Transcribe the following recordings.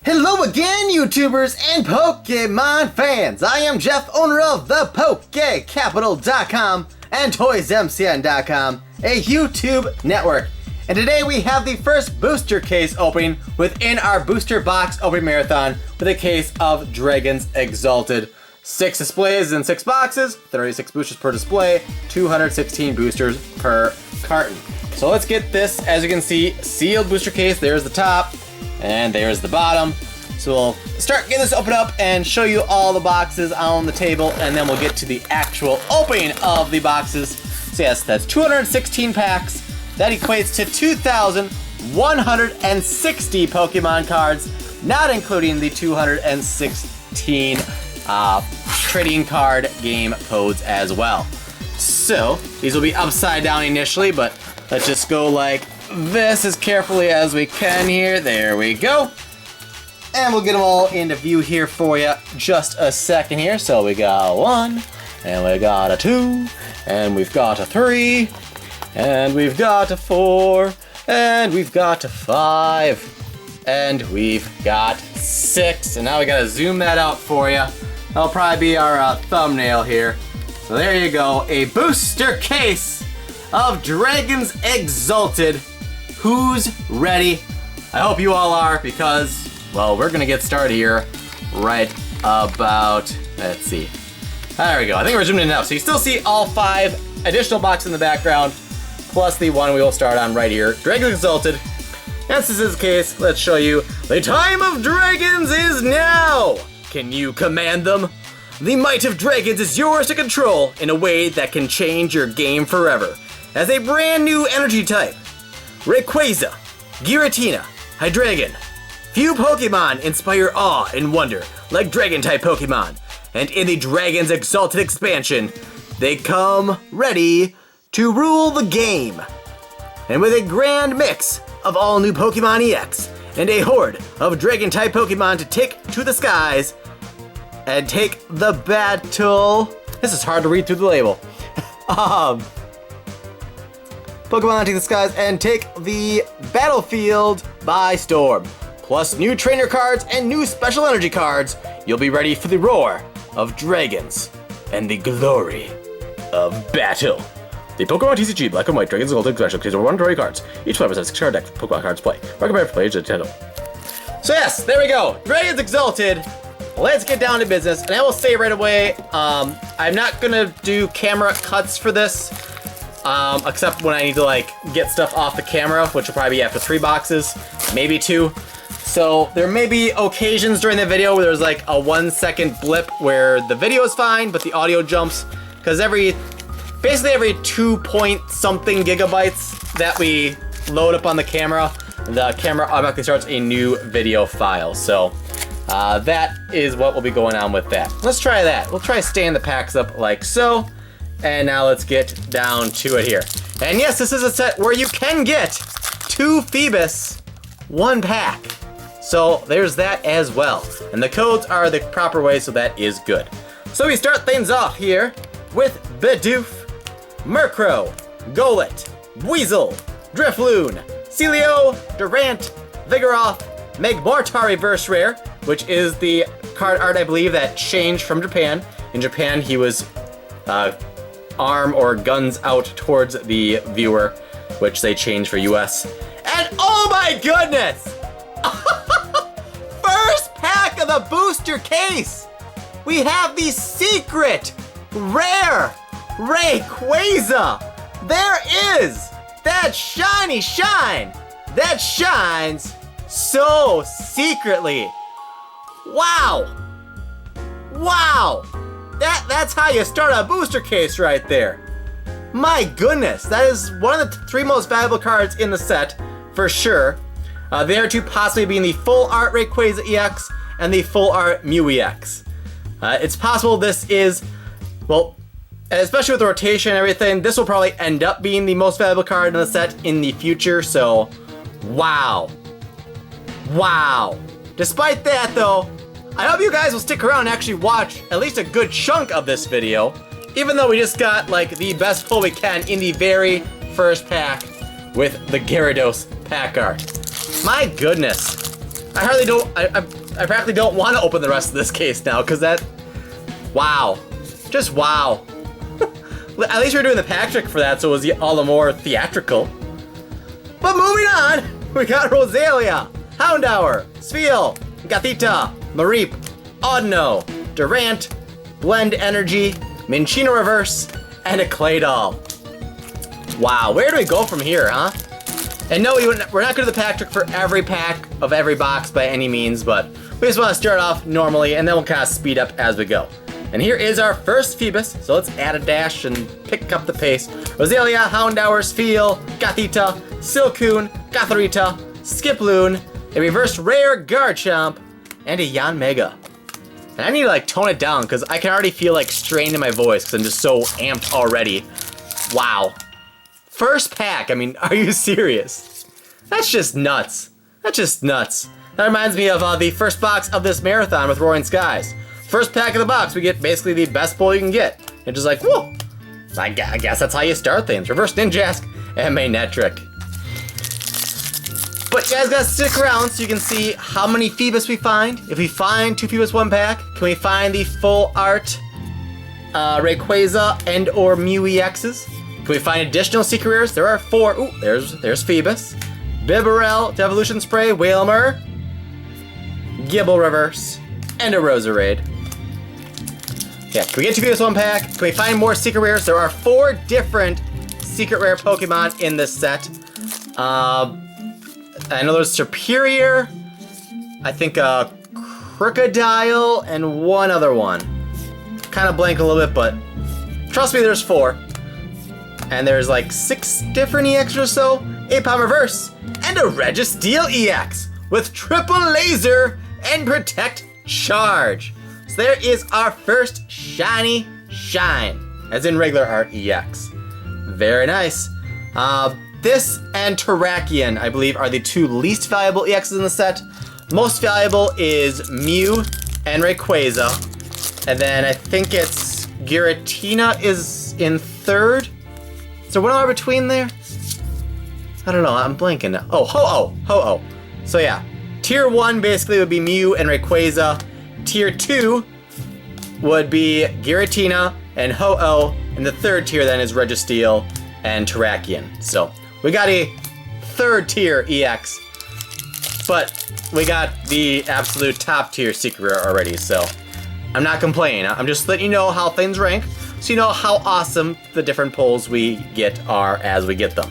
Hello again, YouTubers and Pokemon fans! I am Jeff, owner of the PokeCapital.com and ToysMCN.com, a YouTube network. And today we have the first booster case opening within our booster box opening marathon with a case of Dragons Exalted. 6 displays in 6 boxes, 36 boosters per display, 216 boosters per carton. So let's get this, as you can see, sealed booster case. There's the top. And there's the bottom. So we'll start getting this opened up and show you all the boxes on the table, and then we'll get to the actual opening of the boxes. So yes, that's 216 packs. That equates to 2,160 Pokemon cards, not including the 216 trading card game codes as well. So these will be upside down initially, but let's just go like this as carefully as we can here. There we go. And we'll get them all into view here for you. Just a second here. So we got 1, and we got a 2, and we've got a 3, and we've got a 4, and we've got a 5, and we've got 6. And now we gotta zoom that out for you. That'll probably be our thumbnail here. So there you go, a booster case of Dragons Exalted. Who's ready? I hope you all are, because, well, we're gonna get started here right about, let's see. There we go, I think we're zoomed in now. So you still see all 5 additional boxes in the background, plus the one we will start on right here. Dragons Exalted. Yes, this is the case. Let's show you. The time of dragons is now! Can you command them? The might of dragons is yours to control in a way that can change your game forever. As a brand new energy type, Rayquaza, Giratina, Hydreigon. Few Pokemon inspire awe and wonder like Dragon-type Pokemon, and in the Dragons Exalted expansion, they come ready to rule the game. And with a grand mix of all new Pokemon EX and a horde of Dragon-type Pokemon to take to the skies and take the battle. This is hard to read through the label. Pokemon take the skies and take the battlefield by storm. Plus new trainer cards and new special energy cards. You'll be ready for the roar of dragons and the glory of battle. The Pokemon TCG Black and White Dragons Exalted Special contains over 120 cards. Each player has a 6-card deck of Pokemon cards to play. Recommended for players at Nintendo. So yes, there we go. Dragons Exalted. Let's get down to business. And I will say right away, I'm not gonna do camera cuts for this. Except when I need to like get stuff off the camera, which will probably be after 3 boxes, maybe 2. So there may be occasions during the video where there's like a 1-second blip where the video is fine, but the audio jumps, because basically every 2 point something gigabytes that we load up on the camera automatically starts a new video file. So that is what will be going on with that. Let's try that. We'll try staying the packs up like so. And now let's get down to it here. And yes, this is a set where you can get 2 Phoebus, 1 pack. So there's that as well. And the codes are the proper way, so that is good. So we start things off here with Bidoof, Murkrow, Golett, Weasel, Drifloon, Celio, Durant, Vigoroth, Magmortar Reverse Rare, which is the card art I believe that changed from Japan. In Japan, he was arm or guns out towards the viewer, which they changed for US. And oh my goodness! First pack of the booster case! We have the secret rare Rayquaza! There is that shiny shine that shines so secretly. Wow! Wow! That's how you start a booster case right there. My goodness, that is one of the 3 most valuable cards in the set, for sure. The other 2 possibly being the full art Rayquaza EX and the full art Mew EX. It's possible this is, well, especially with the rotation and everything, this will probably end up being the most valuable card in the set in the future, so wow. Wow. Despite that though, I hope you guys will stick around and actually watch at least a good chunk of this video, even though we just got like the best pull we can in the very first pack with the Gyarados pack art. My goodness. I hardly don't, I practically don't want to open the rest of this case now, because that, wow. Just wow. At least we're doing the pack trick for that, so it was all the more theatrical. But moving on, we got Roselia, Houndour, Spheal, Gothita, Mareep, Audino, Durant, Blend Energy, Minchino Reverse, and a Clay Doll. Wow, where do we go from here, huh? And no, we're not going to do the pack trick for every pack of every box by any means, but we just want to start off normally, and then we'll kind of speed up as we go. And here is our first Phoebus, so let's add a dash and pick up the pace. Roselia, Houndour, Spheal, Gothita, Silcoon, Gothorita, Skiploon, a reverse rare Garchomp, and a Yanmega. And I need to like tone it down because I can already feel like strain in my voice because I'm just so amped already. Wow. First pack, I mean, are you serious? That's just nuts. That's just nuts. That reminds me of the first box of this marathon with Roaring Skies. First pack of the box, we get basically the best pull you can get. And just like, whoa. I guess that's how you start things. Reverse Ninjask and Manectric. But you guys gotta stick around so you can see how many Phoebus we find. If we find 2 Phoebus 1 pack, can we find the full art Rayquaza and or Mew EXs? Can we find additional secret rares? There are 4. Ooh, there's Phoebus. Bibarel, Devolution Spray, Wailmer, Gibble Reverse, and a Roserade. Yeah, can we get 2 Phoebus 1 pack? Can we find more secret rares? There are 4 different secret rare Pokemon in this set. I know there's Superior, I think Crocodile, and one other one. Kind of blank a little bit, but trust me, there's 4. And there's like 6 different EX or so, a Palm Reverse, and a Registeel EX with Triple Laser and Protect Charge. So there is our first shiny shine, as in regular art EX. Very nice. This and Terrakion, I believe, are the 2 least valuable EXs in the set. Most valuable is Mew and Rayquaza. And then I think it's Giratina is in 3rd. So what am I between there? I don't know, I'm blanking now. Oh, Ho-Oh. So yeah, Tier 1 basically would be Mew and Rayquaza. Tier 2 would be Giratina and Ho-Oh. And the 3rd tier then is Registeel and Terrakion. So we got a 3rd tier EX, but we got the absolute top tier secret rare already, so I'm not complaining. I'm just letting you know how things rank, so you know how awesome the different pulls we get are as we get them.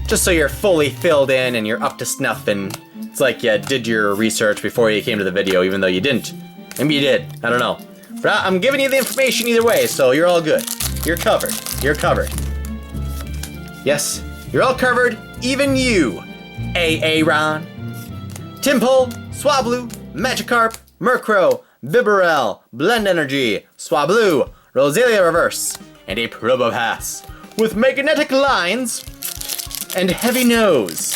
Just so you're fully filled in and you're up to snuff, and it's like you did your research before you came to the video, even though you didn't. Maybe you did, I don't know. But I'm giving you the information either way, so you're all good. You're covered. You're covered. Yes, you're all covered, even you, Aaron. Tympole, Swablu, Magikarp, Murkrow, Bibarel, Blend Energy, Swablu, Roselia Reverse, and a Probopass with magnetic lines and heavy nose.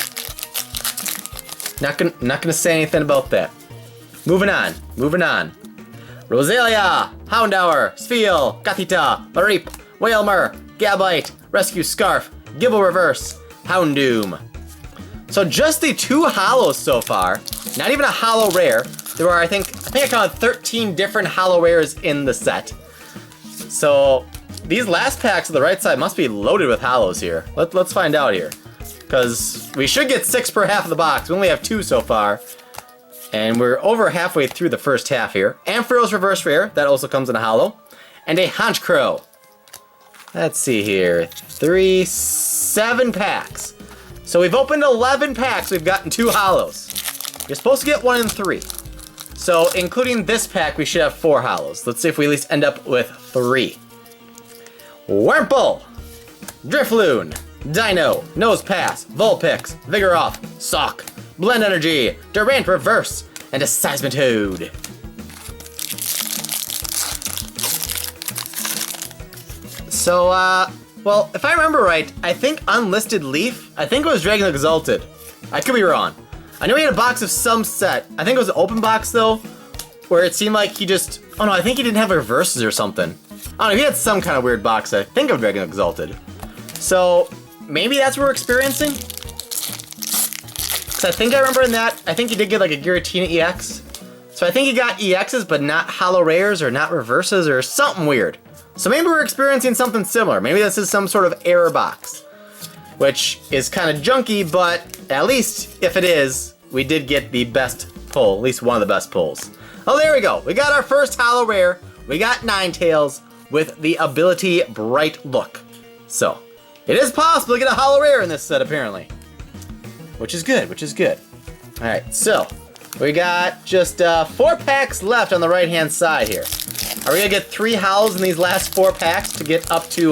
Not gonna say anything about that. Moving on. Roselia, Houndour, Spheal, Gothita, Mareep, Wailmer, Gabite, Rescue Scarf, Gibble Reverse, Houndoom. So just the 2 holos so far, not even a holo rare. There are, I think I counted 13 different holo rares in the set. So these last packs on the right side must be loaded with holos here. Let's find out here. Because we should get 6 per half of the box. We only have 2 so far. And we're over halfway through the first half here. Ampharos Reverse Rare, that also comes in a holo. And a Honchkrow. Let's see here. 7 packs. So we've opened 11 packs, we've gotten 2 holos. You're supposed to get 1 in 3. So including this pack, we should have 4 holos. Let's see if we at least end up with 3. Wurmple, Drifloon, Dino, Nosepass, Vulpix, Vigoroth, Sock, Blend Energy, Durant Reverse, and a Seismitoad. So, well, if I remember right, I think Unlisted Leaf, I think it was Dragon Exalted. I could be wrong. I know he had a box of some set. I think it was an open box though, where it seemed like he just, oh no, I think he didn't have reverses or something. I don't know, he had some kind of weird box, I think, of Dragon Exalted. So, maybe that's what we're experiencing? So I think I remember in that, I think you did get like a Giratina EX. So I think you got EXs, but not holo rares or not reverses or something weird. So maybe we're experiencing something similar. Maybe this is some sort of error box, which is kind of junky, but at least if it is, we did get the best pull, at least one of the best pulls. Oh, there we go. We got our first holo rare. We got Ninetales with the ability Bright Look. So it is possible to get a holo rare in this set, apparently, which is good, which is good. All right, so we got just 4 packs left on the right-hand side here. Are we gonna get 3 holos in these last 4 packs to get up to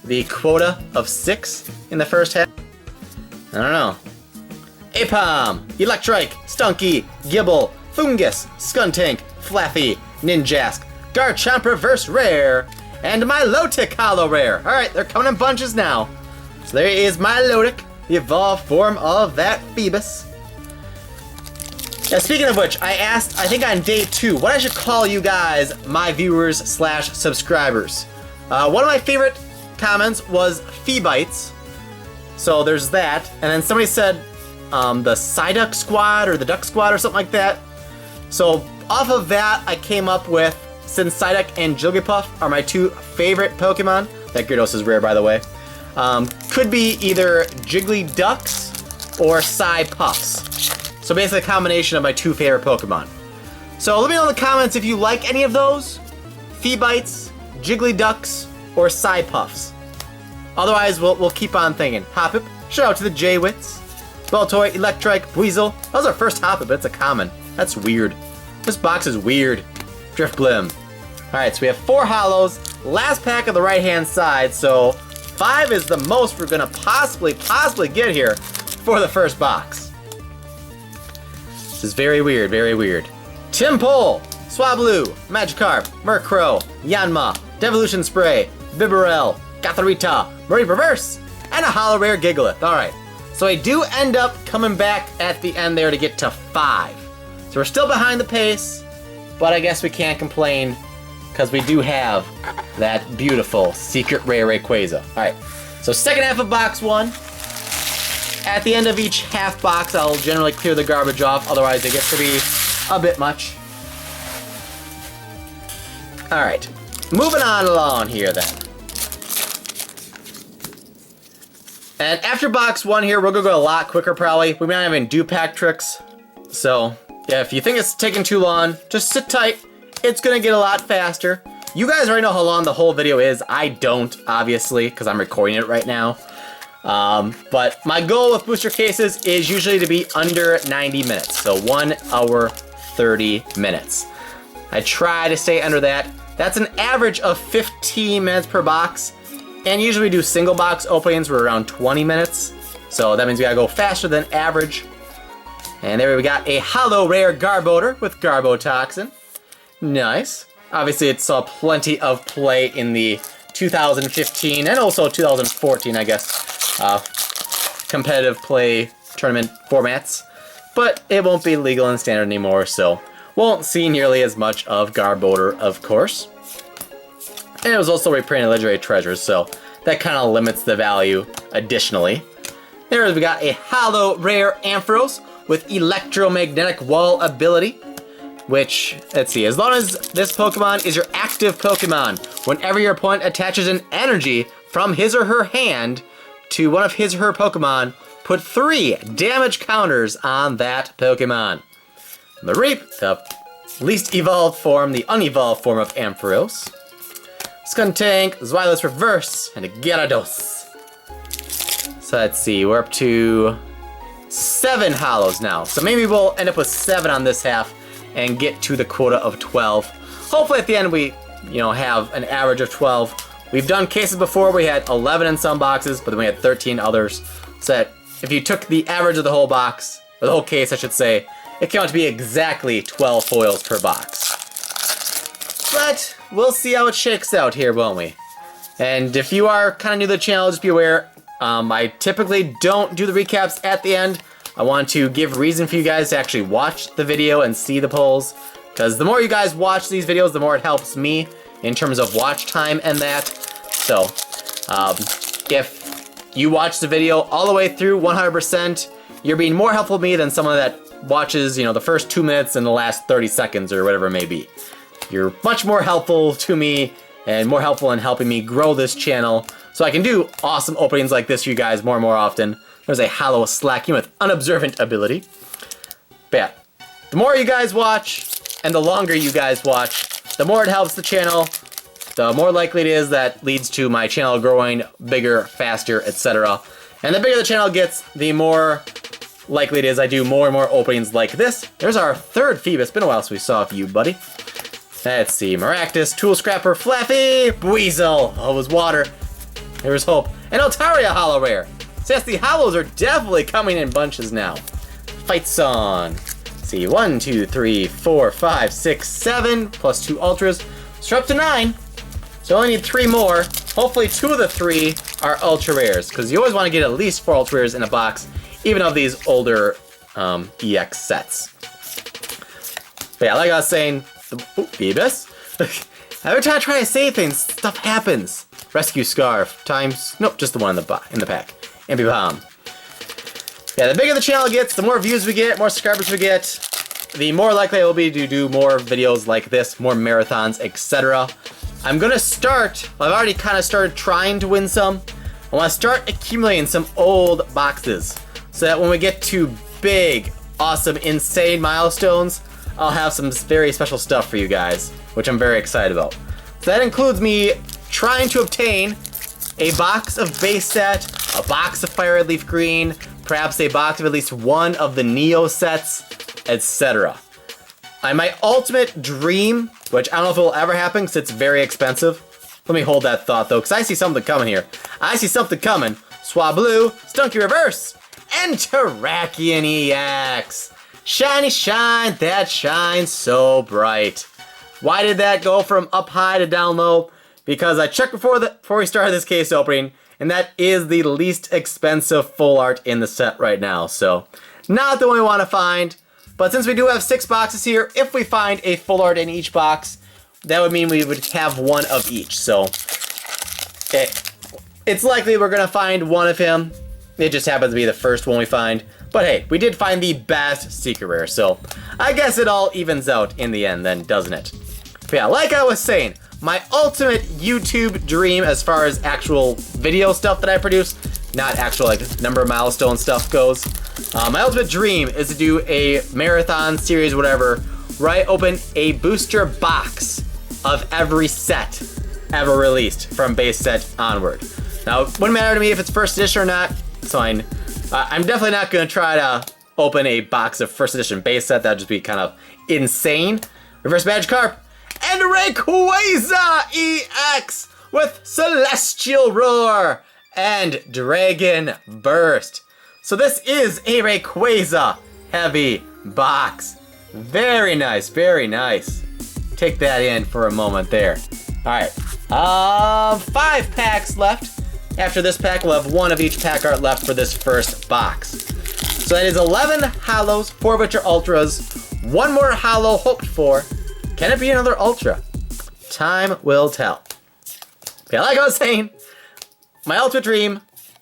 the quota of 6 in the first half? I don't know. Apom, Electrike, Stunky, Gibble, Fungus, Skuntank, Flaffy, Ninjask, Garchomp Reverse Rare, and Milotic Holo Rare. Alright, they're coming in bunches now. So there is Milotic, the evolved form of that Phoebus. Now, speaking of which, I asked, I think on day 2, what I should call you guys, my viewers / subscribers. One of my favorite comments was Phoebites. So there's that. And then somebody said the Psyduck Squad or the Duck Squad or something like that. So off of that, I came up with, since Psyduck and Jigglypuff are my 2 favorite Pokemon, that Gyarados is rare, by the way, could be either Jiggly Ducks or Psy Puffs. So basically a combination of my 2 favorite Pokemon. So let me know in the comments if you like any of those, Phoebites, Jiggly Ducks, or Psy Puffs. Otherwise, we'll keep on thinking. Hoppip, shout out to the J-Wits. Baltoy, Electrike, Weasel. That was our first Hoppip, but it's a common. That's weird. This box is weird. Driftblim. Alright, so we have 4 holos. Last pack of the right-hand side, so 5 is the most we're gonna possibly get here for the first box. This is very weird, very weird. Timpole, Swablu, Magikarp, Murkrow, Yanma, Devolution Spray, Bibarel, Gothorita, Marie Reverse, and a holo rare Gigalith. Alright, so I do end up coming back at the end there to get to 5. So we're still behind the pace, but I guess we can't complain because we do have that beautiful secret rare Rayquaza. Alright, so second half of box 1. At the end of each half box, I'll generally clear the garbage off, otherwise it gets to be a bit much. Alright, moving on along here then. And after box 1 here, we're gonna go a lot quicker probably. We might not even do pack tricks. So, yeah, if you think it's taking too long, just sit tight. It's gonna get a lot faster. You guys already know how long the whole video is. I don't, obviously, because I'm recording it right now. But my goal with booster cases is usually to be under 90 minutes. So 1 hour, 30 minutes. I try to stay under that. That's an average of 15 minutes per box. And usually we do single box openings for around 20 minutes. So that means we gotta go faster than average. And there we got a holo rare Garbodor with Garbotoxin. Nice. Obviously it saw plenty of play in the 2015 and also 2014, I guess, competitive play tournament formats. But it won't be legal and standard anymore, so won't see nearly as much of Garbodor, of course. And it was also reprinted Legendary Treasures, so that kind of limits the value additionally. There we got a holo rare Ampharos with Electromagnetic Wall ability, which, let's see, as long as this Pokemon is your active Pokemon, whenever your opponent attaches an energy from his or her hand to one of his or her Pokemon, put 3 damage counters on that Pokemon. Mareep, the least evolved form, the unevolved form of Ampharos. Skuntank, Zweilous Reverse, and a Gyarados. So let's see, we're up to 7 holos now. So maybe we'll end up with 7 on this half and get to the quota of 12. Hopefully at the end we, have an average of 12. We've done cases before, we had 11 in some boxes, but then we had 13 others. So that if you took the average of the whole box, or the whole case I should say, it came out to be exactly 12 foils per box. But we'll see how it shakes out here, won't we? And if you are kind of new to the channel, just be aware, I typically don't do the recaps at the end. I want to give reason for you guys to actually watch the video and see the polls, because the more you guys watch these videos, the more it helps me in terms of watch time and that. So, if you watch the video all the way through 100% you're being more helpful to me than someone that watches, you know, the first 2 minutes and the last 30 seconds or whatever it may be. You're much more helpful to me and more helpful in helping me grow this channel so I can do awesome openings like this for you guys more and more often. There's a hollow slacking with unobservant ability. But yeah, the more you guys watch and the longer you guys watch, the more it helps the channel, the more likely it is that leads to my channel growing bigger, faster, etc. And the bigger the channel gets, the more likely it is I do more and more openings like this. There's our third Phoebus. Been a while since we saw you, buddy. Let's see, Maractus, Tool Scrapper, Flaffy, Weasel. Oh, it was water. There was hope. And Altaria Hollow Rare. So yes, the hollows are definitely coming in bunches now. Fight Song. Let's see, 1, 2, 3, 4, 5, 6, 7, plus 2 Ultras. So we're up to 9. So I only need 3 more. Hopefully 2 of the 3 are Ultra Rares, because you always want to get at least 4 Ultra Rares in a box, even of these older EX sets. But yeah, like I was saying, Phoebus. Every time I try to say things, stuff happens. Rescue Scarf times, nope, just the one in the pack. Ampy Bomb. Yeah, the bigger the channel gets, the more views we get, more subscribers we get, the more likely I will be to do more videos like this, more marathons, etc. I'm gonna start, well, I've already kind of started trying to win some. I want to start accumulating some old boxes so that when we get to big, awesome, insane milestones, I'll have some very special stuff for you guys, which I'm very excited about. So that includes me trying to obtain a box of base set, a box of Fire Red Leaf Green, perhaps a box of at least one of the Neo sets, etc. My ultimate dream, which I don't know if it will ever happen because it's very expensive. Let me hold that thought though, because I see something coming here. I see something coming. Swablu, Stunky Reverse, and Terrakion EX. Shiny shine, that shines so bright. Why did that go from up high to down low? Because I checked before we started this case opening, and that is the least expensive full art in the set right now. So, not the one we want to find, but since we do have 6 boxes here, if we find a full art in each box, that would mean we would have one of each. So, it's likely we're going to find one of him. It just happens to be the first one we find. But hey, we did find the best Secret Rare, so I guess it all evens out in the end then, doesn't it? But yeah, like I was saying, my ultimate YouTube dream as far as actual video stuff that I produce, not actual like number milestone stuff goes, my ultimate dream is to do a marathon series, whatever, where I open a booster box of every set ever released from base set onward. Now, it wouldn't matter to me if it's first edition or not, it's fine. I'm definitely not going to try to open a box of first edition base set. That'd just be kind of insane. Reverse Magikarp and Rayquaza EX with Celestial Roar and Dragon Burst. So this is a Rayquaza heavy box. Very nice, very nice. Take that in for a moment there. All right, 5 packs left. After this pack, we'll have 1 of each pack art left for this first box. So that is 11 hollows, 4 of which are ultras, 1 more hollow hoped for. Can it be another ultra? Time will tell. Yeah, like I was saying, my ultimate dream,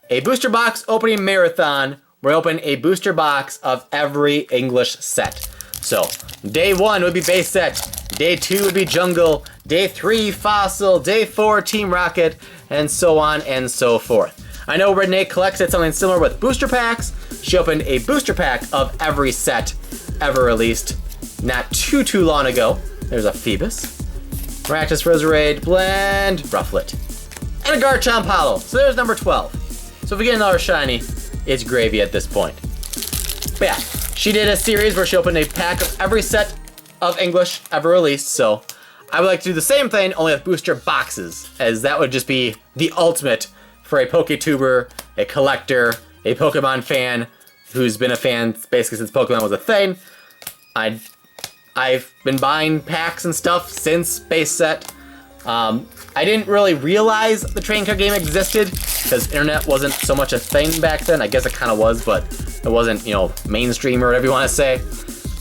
a booster box opening marathon, where we open a booster box of every English set. So, day 1 would be base set, day 2 would be jungle, day 3 fossil, day 4 Team Rocket, and so on and so forth. I know Renee collected something similar with booster packs. She opened a booster pack of every set ever released not too long ago. There's a Phoebus, Maractus, Roserade, Blend, Rufflet, and a Garchomp Hollow. So there's number 12. So if we get another shiny, it's gravy at this point. But yeah, she did a series where she opened a pack of every set of English ever released, so I would like to do the same thing, only with booster boxes, as that would just be the ultimate for a PokeTuber, a collector, a Pokemon fan who's been a fan basically since Pokemon was a thing. I've been buying packs and stuff since base set. I didn't really realize the trading card game existed because internet wasn't so much a thing back then. I guess it kind of was, but it wasn't, you know, mainstream or whatever you want to say.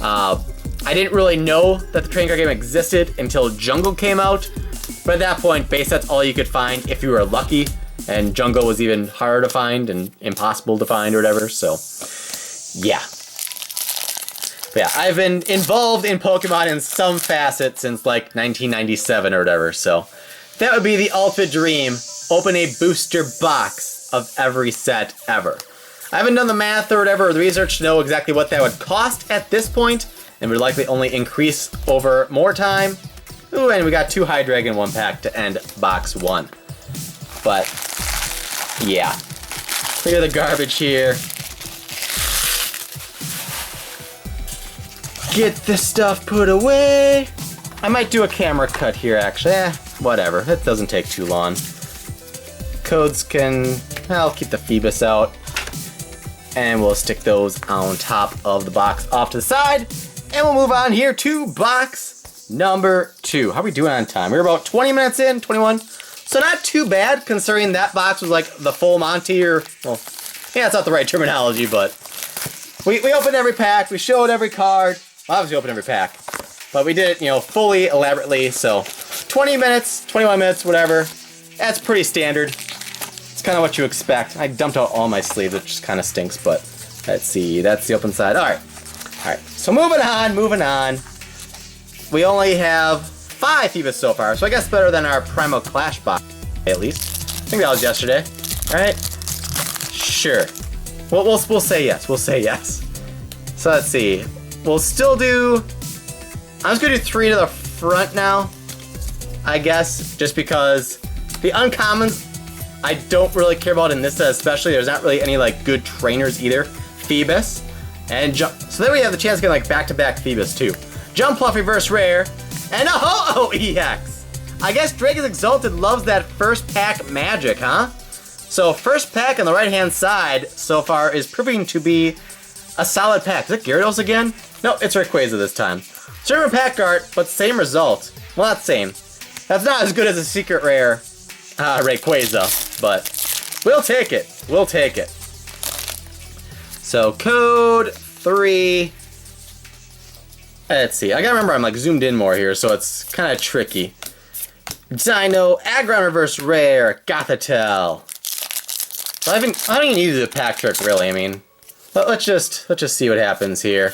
I didn't really know that the trading card game existed until Jungle came out, but at that point, base set's all you could find if you were lucky, and Jungle was even harder to find and impossible to find or whatever, so yeah. But yeah, I've been involved in Pokemon in some facet since like 1997 or whatever, so that would be the ultimate dream. Open a booster box of every set ever. I haven't done the math or whatever, or the research to know exactly what that would cost at this point, and would likely only increase over more time. Ooh, and we got 2 Hydreigon 1 pack to end box 1. But, yeah. Clear the garbage here. Get this stuff put away. I might do a camera cut here, actually. Whatever. It doesn't take too long. Codes can... I'll keep the Phoebus out. And we'll stick those on top of the box off to the side. And we'll move on here to box number 2. How are we doing on time? We're about 20 minutes in, 21. So not too bad, considering that box was like the full Monty, or... Well, yeah, it's not the right terminology, but... We opened every pack. We showed every card. Well, obviously opened every pack. But we did it, you know, fully, elaborately, so... 20 minutes, 21 minutes, whatever. That's pretty standard. It's kind of what you expect. I dumped out all my sleeves, which just kind of stinks, but... Let's see, that's the open side. Alright. Alright, so moving on. We only have 5 Phoebus so far, so I guess better than our Primal Clash box, at least. I think that was yesterday, right? Sure. We'll say yes, we'll say yes. So let's see. We'll still do... I'm just gonna do 3 to the front now, I guess, just because the uncommons I don't really care about in this set especially. There's not really any like good trainers either. Phoebus and Jump. So then we have the chance to get like back-to-back Phoebus too. Jumpluff Reverse Rare and a Ho-Oh EX. I guess Dragon's Exalted loves that first pack magic, huh? So first pack on the right-hand side so far is proving to be a solid pack. Is it Gyarados again? No, it's Rayquaza this time. Server pack art, but same result. Well, not same. That's not as good as a secret rare Rayquaza, but we'll take it. We'll take it. So code 3. Let's see. I gotta remember I'm like zoomed in more here, so it's kind of tricky. Dino, Aggron Reverse Rare, Gothitelle. I don't even need the pack trick really. I mean, let's just see what happens here.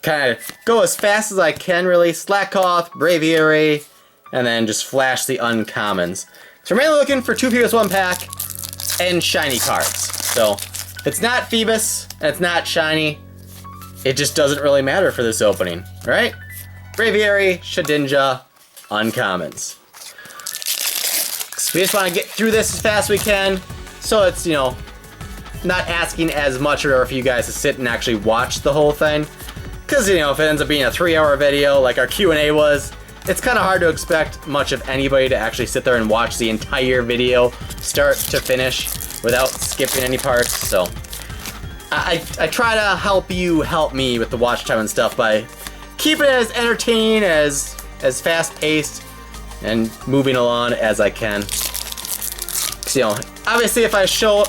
Kind of go as fast as I can really. Slackoth, Braviary, and then just flash the uncommons. So we're mainly looking for 2 Phoebus 1 pack and shiny cards. So it's not Phoebus and it's not shiny. It just doesn't really matter for this opening, right? Braviary, Shedinja, uncommons. So we just want to get through this as fast as we can. So it's, you know, not asking as much or for you guys to sit and actually watch the whole thing. Because, you know, if it ends up being a 3-hour video like our Q&A was, it's kind of hard to expect much of anybody to actually sit there and watch the entire video start to finish without skipping any parts. So I try to help you help me with the watch time and stuff by keeping it as entertaining, as fast-paced, and moving along as I can. So, you know, obviously if I show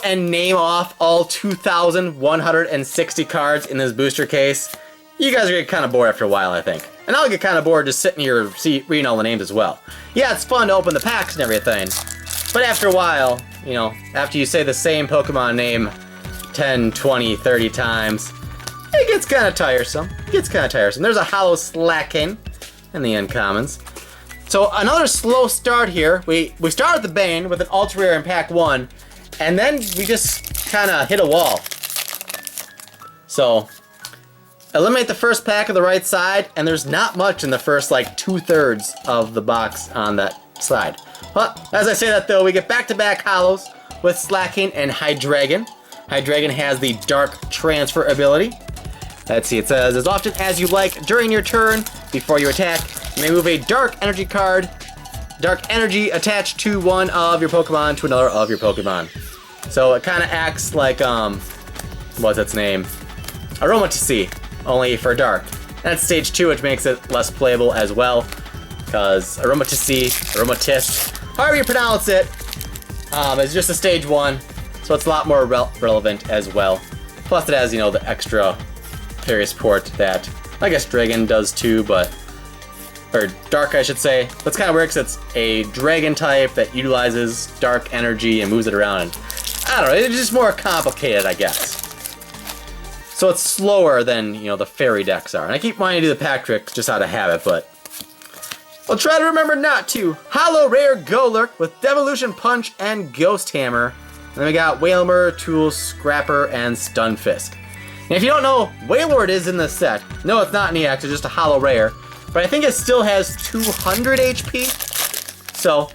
and name off all 2,160 cards in this booster case, you guys are gonna get kind of bored after a while, I think. And I'll get kind of bored just sitting here reading all the names as well. Yeah, it's fun to open the packs and everything, but after a while, you know, after you say the same Pokemon name 10, 20, 30 times, it gets kind of tiresome. There's a Hollow Slaking in the uncommons. So another slow start here. We start with the Bane with an Ultra Rare in pack 1, and then we just kind of hit a wall. So eliminate the first pack of the right side, and there's not much in the first like 2/3 of the box on that side. But as I say that though, we get back-to-back hollows with Slaking and Hydreigon. Hydreigon has the Dark Transfer ability. Let's see, it says, as often as you like during your turn, before you attack, you may move a Dark Energy card, Dark Energy attached to one of your Pokemon to another of your Pokemon. So it kind of acts like, what's its name? Aromatisse, only for Dark. That's stage 2, which makes it less playable as well, because Aromatisse, however you pronounce it, is just a stage 1, so it's a lot more relevant as well. Plus it has, you know, the extra parry support that I guess Dragon does too, but, or Dark I should say. That's kind of weird because it's a Dragon type that utilizes Dark Energy and moves it around. And I don't know, it's just more complicated, I guess. So it's slower than, you know, the fairy decks are. And I keep wanting to do the pack tricks just out of habit, but I'll try to remember not to. Hollow Rare Golurk with Devolution Punch and Ghost Hammer. And then we got Whalmer, Tool, Scrapper, and Stunfisk. And if you don't know, Wailord is in this set. No, it's not an EX, it's just a Hollow Rare. But I think it still has 200 HP. So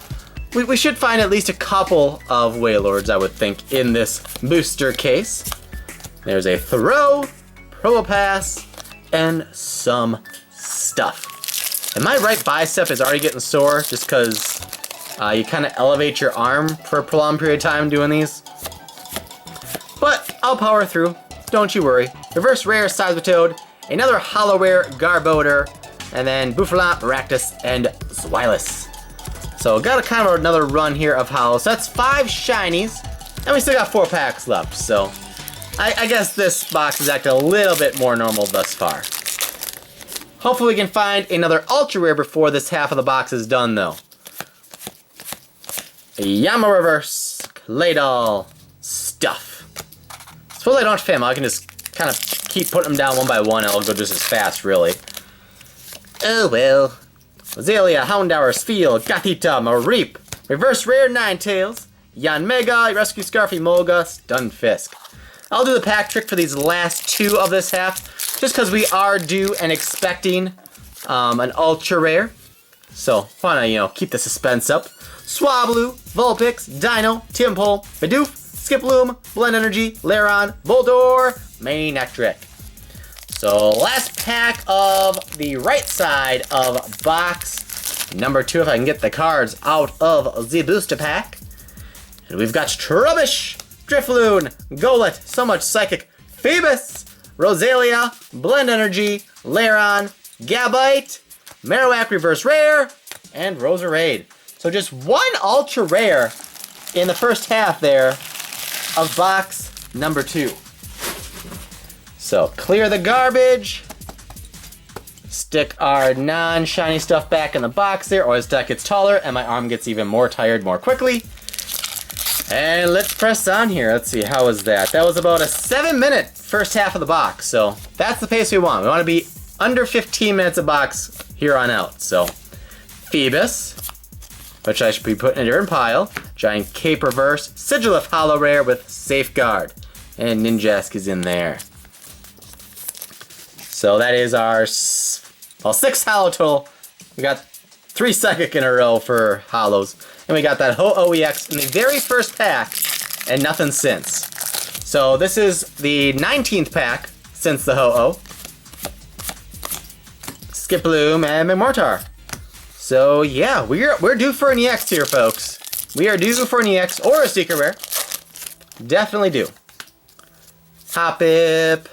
we should find at least a couple of Wailords, I would think, in this booster case. There's a Throw, Probopass, and some stuff. And my right bicep is already getting sore just because you kind of elevate your arm for a prolonged period of time doing these. But I'll power through, don't you worry. Reverse Rare Seismitoad, another Hollow Rare Garbodor, and then Bouffalant, Maractus, and Zweilous. So got a kind of another run here of Hollows. So that's 5 shinies, and we still got 4 packs left, so I guess this box is acting a little bit more normal thus far. Hopefully we can find another Ultra Rare before this half of the box is done, though. Yama Reverse, Claydol, Stuff. Suppose I don't have to fam, I can just kind of keep putting them down one by one, and it'll go just as fast, really. Oh well. Azalea, Houndour, Spheal, Gothita, Mareep, Reverse Rare Ninetales, Yanmega, Rescue Scarf, Emolga, Stunfisk. I'll do the pack trick for these last 2 of this half, just because we are due and expecting an Ultra Rare. So, wanna, you know, keep the suspense up. Swablu, Vulpix, Dino, Timpole, Bidoof, Skiploom, Blend Energy, Lairon, Voltor, Manectric. So, last pack of the right side of box number 2, if I can get the cards out of the booster pack. And we've got Trubbish, Drifloon, Golett, So Much Psychic, Phoebus, Rosalia, Blend Energy, Lairon, Gabite, Marowak Reverse Rare, and Roserade. So just 1 Ultra Rare in the first half there of box number 2. So clear the garbage, stick our non-shiny stuff back in the box there, or this deck gets taller and my arm gets even more tired more quickly. And let's press on here. Let's see, how was that? That was about a 7-minute first half of the box, so that's the pace we want. We want to be under 15 minutes a box here on out. So Phoebus, which I should be putting in a different pile. Giant Cape Reverse, Sigilif Hollow Rare with Safeguard, and Ninjask is in there. So that is our 6 hollow total. We got 3 psychic in a row for hollows. And we got that Ho-Oh EX in the very first pack, and nothing since. So this is the 19th pack since the Ho-Oh. Skiploom and Magmortar. So yeah, we're due for an EX here, folks. We are due for an EX or a Secret Rare. Definitely due. Hoppip,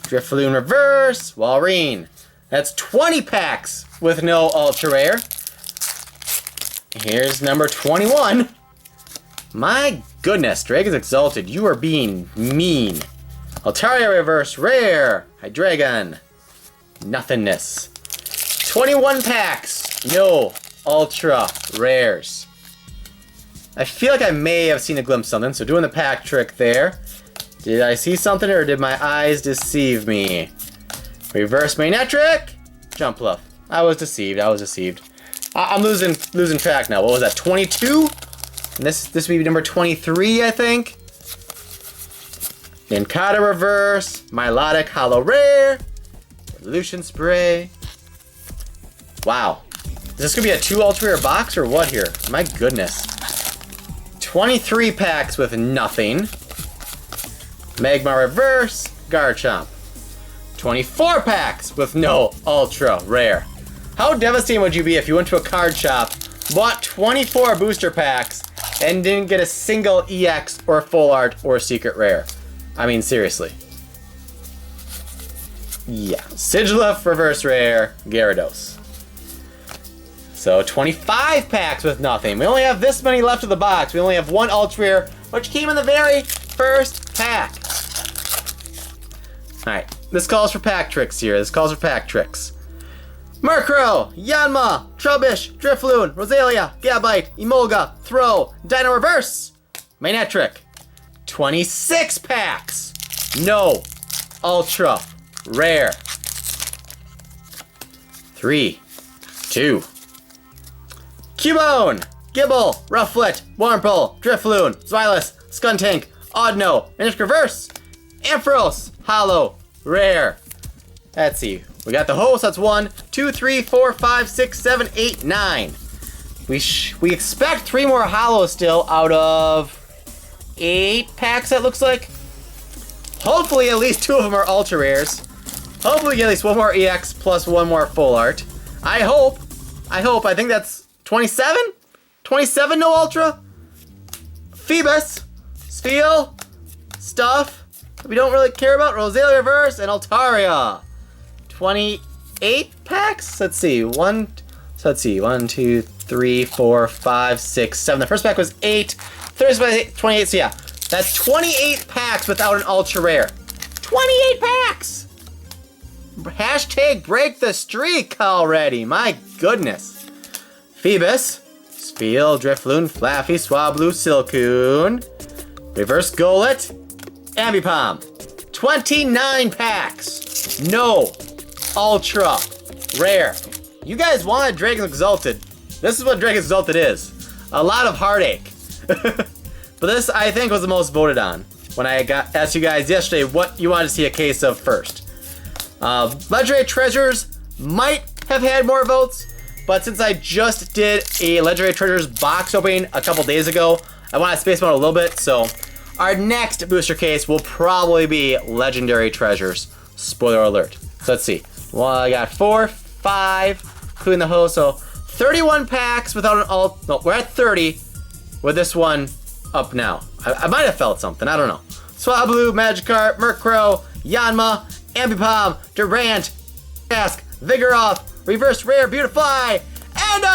Drifloon Reverse, Walrein. That's 20 packs with no Ultra Rare. Here's number 21. My goodness, Dragon's Exalted, you are being mean. Altaria Reverse Rare, Hydreigon, nothingness. 21 packs, no Ultra Rares. I feel like I may have seen a glimpse of something, so doing the pack trick there. Did I see something or did my eyes deceive me? Reverse Manectric, Jumpluff. I was deceived, I'm losing track now. What was that, 22? And this would be number 23, I think. Nincada Reverse, Milotic Hollow Rare, Evolution Spray. Wow. Is this gonna be a 2 Ultra Rare box or what here? My goodness. 23 packs with nothing. Magma Reverse, Garchomp. 24 packs with no Ultra Rare. How devastating would you be if you went to a card shop, bought 24 booster packs, and didn't get a single EX or Full Art or Secret Rare? I mean, seriously. Yeah. Sigilif Reverse Rare, Gyarados. So 25 packs with nothing. We only have this many left of the box. We only have 1 Ultra Rare, which came in the very first pack. Alright, this calls for pack tricks here. Murkrow, Yanma, Trubbish, Drifloon, Rosalia, Gabite, Emolga, Throw, Dino Reverse, Manectric, 26 packs. No ultra rare. 3, 2. Cubone, Gibble, Rufflet, Wurmple, Drifloon, Zweilous, Skuntank, Audino, Magic Reverse, Ampharos, Hollow, Rare. Let's see. We got the host. That's 1, 2, 3, 4, 5, 6, 7, 8, 9. We expect 3 more hollows still out of 8 packs, that looks like. Hopefully at least 2 of them are ultra rares. Hopefully we get at least 1 more EX plus 1 more full art. I hope. I think that's 27? 27 no ultra? Phoebus, Spheal, stuff we don't really care about. Roselia Reverse and Altaria. 28 packs? Let's see. 1, 2, 3, 4, 5, 6, 7. The first pack was 8. Third pack was 28, so yeah. That's 28 packs without an ultra rare. 28 packs! Hashtag break the streak already. My goodness. Phoebus, Spheal, Drifloon, Flaffy, Swablu, Silcoon, Reverse Golett, Ambipom. 29 packs. No ultra rare. You guys wanted Dragon Exalted. This is what Dragon Exalted is. A lot of heartache. But this, I think, was the most voted on when I asked you guys yesterday what you wanted to see a case of first. Legendary Treasures might have had more votes, but since I just did a Legendary Treasures box opening a couple days ago, I want to space them out a little bit, so our next booster case will probably be Legendary Treasures. Spoiler alert. So let's see. Well, I got 4, 5, including the host, so 31 packs without an alt. No, we're at 30 with this one up now. I might have felt something, I don't know. Swablu, Magikarp, Murkrow, Yanma, Ambipom, Durant, Ask, Vigoroth, Reverse Rare, Beautifly, and a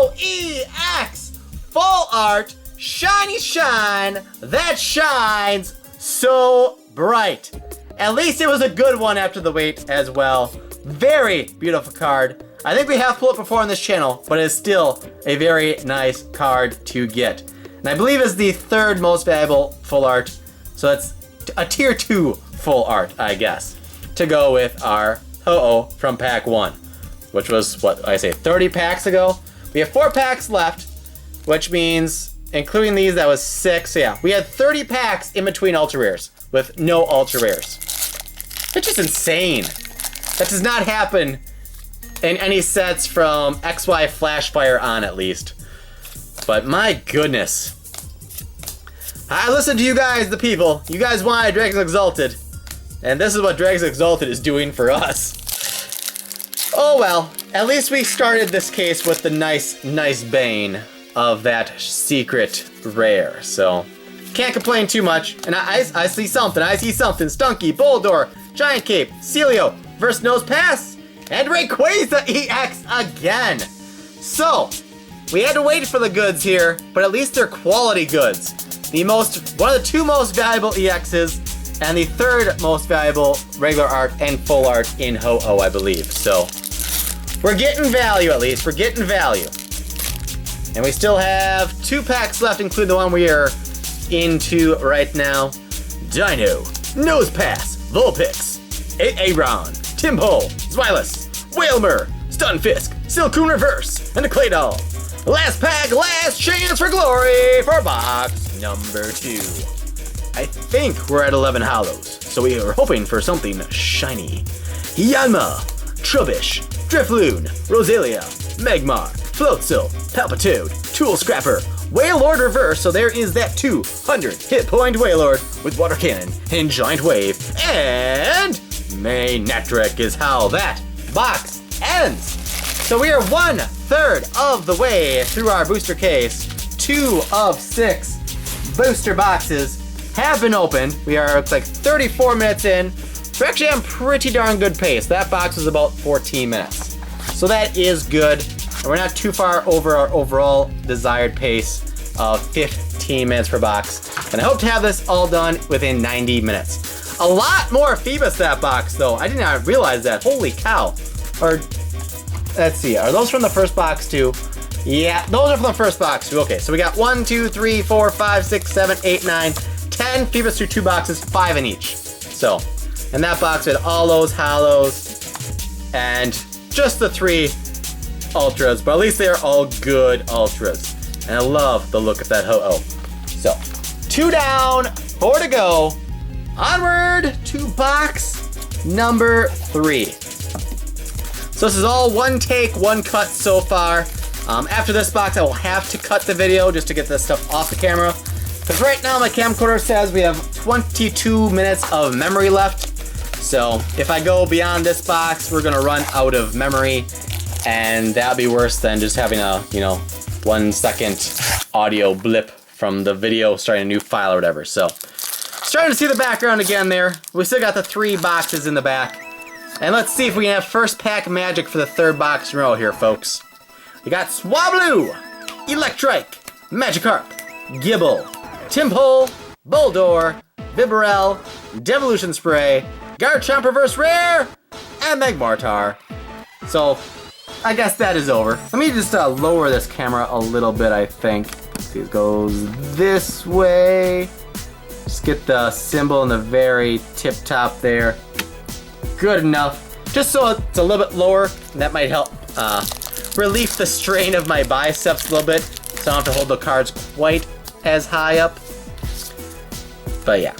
Ho-O-E-X full art shiny shine that shines so bright. At least it was a good one after the wait as well. Very beautiful card. I think we have pulled it before on this channel, but it's still a very nice card to get. And I believe it's the 3rd most valuable full art. So it's a tier 2 full art, I guess, to go with our Ho-Oh from pack 1, which was, what I say, 30 packs ago. We have 4 packs left, which means, including these, that was 6. So yeah, we had 30 packs in between ultra rares with no ultra rares. It's just insane. That does not happen in any sets from XY Flashfire on, at least. But my goodness. I listened to you guys, the people. You guys wanted Dragon Exalted. And this is what Dragon Exalted is doing for us. Oh well, at least we started this case with the nice bane of that secret rare. So, can't complain too much. And I see something. Stunky, Boldor, Giant Cape, Celio, Verse Nose Pass, and Rayquaza EX again. So, we had to wait for the goods here, but at least they're quality goods. One of the 2 most valuable EXs, and the 3rd most valuable regular art and full art in Ho-Oh, I believe. So, we're getting value at least. We're getting value. And we still have 2 packs left, including the one we are into right now. Dino, Nose Pass, Vulpix, Aron, Timbo, Zweilous, Wailmer, Stunfisk, Silcoon Reverse, and a Claydol. Last pack, last chance for glory for box number 2. I think we're at 11 hollows, so we are hoping for something shiny. Yanma, Trubbish, Drifloon, Roselia, Magmar, Floatzel, Palpitoad, Tool Scrapper, Wailord Reverse, so there is that 200 hit point Wailord with Water Cannon and Giant Wave, and Manectric is how that box ends. So we are 1/3 of the way through our booster case. 2 of 6 booster boxes have been opened. We are, looks like 34 minutes in. We're actually on pretty darn good pace. That box was about 14 minutes. So that is good. And we're not too far over our overall desired pace of 15 minutes per box. And I hope to have this all done within 90 minutes. A lot more Phoebus that box though. I did not realize that. Holy cow. Or, let's see, are those from the first box too? Yeah, those are from the first box too. Okay, so we got 1, 2, 3, 4, 5, 6, 7, 8, 9, 10 Phoebus through 2 boxes, 5 in each. So, in that box we had all those hollows and just the 3 ultras, but at least they are all good ultras. And I love the look of that Ho-Oh. So, 2 down, 4 to go. Onward to box number 3. So this is all one take, one cut so far. After this box, I will have to cut the video just to get this stuff off the camera. Because right now my camcorder says we have 22 minutes of memory left. So if I go beyond this box, we're gonna run out of memory, and that'd be worse than just having a, 1 second audio blip from the video starting a new file or whatever. So, starting to see the background again there. We still got the 3 boxes in the back. And let's see if we can have first pack magic for the 3rd box in a row here, folks. We got Swablu, Electrike, Magikarp, Gibble, Timpole, Boldore, Bibarel, Devolution Spray, Garchomp Reverse Rare, and Magmortar. So, I guess that is over. Let me just lower this camera a little bit, I think. Let's see, it goes this way. Just get the symbol in the very tip top there. Good enough. Just so it's a little bit lower, that might help relieve the strain of my biceps a little bit, so I don't have to hold the cards quite as high up. But yeah,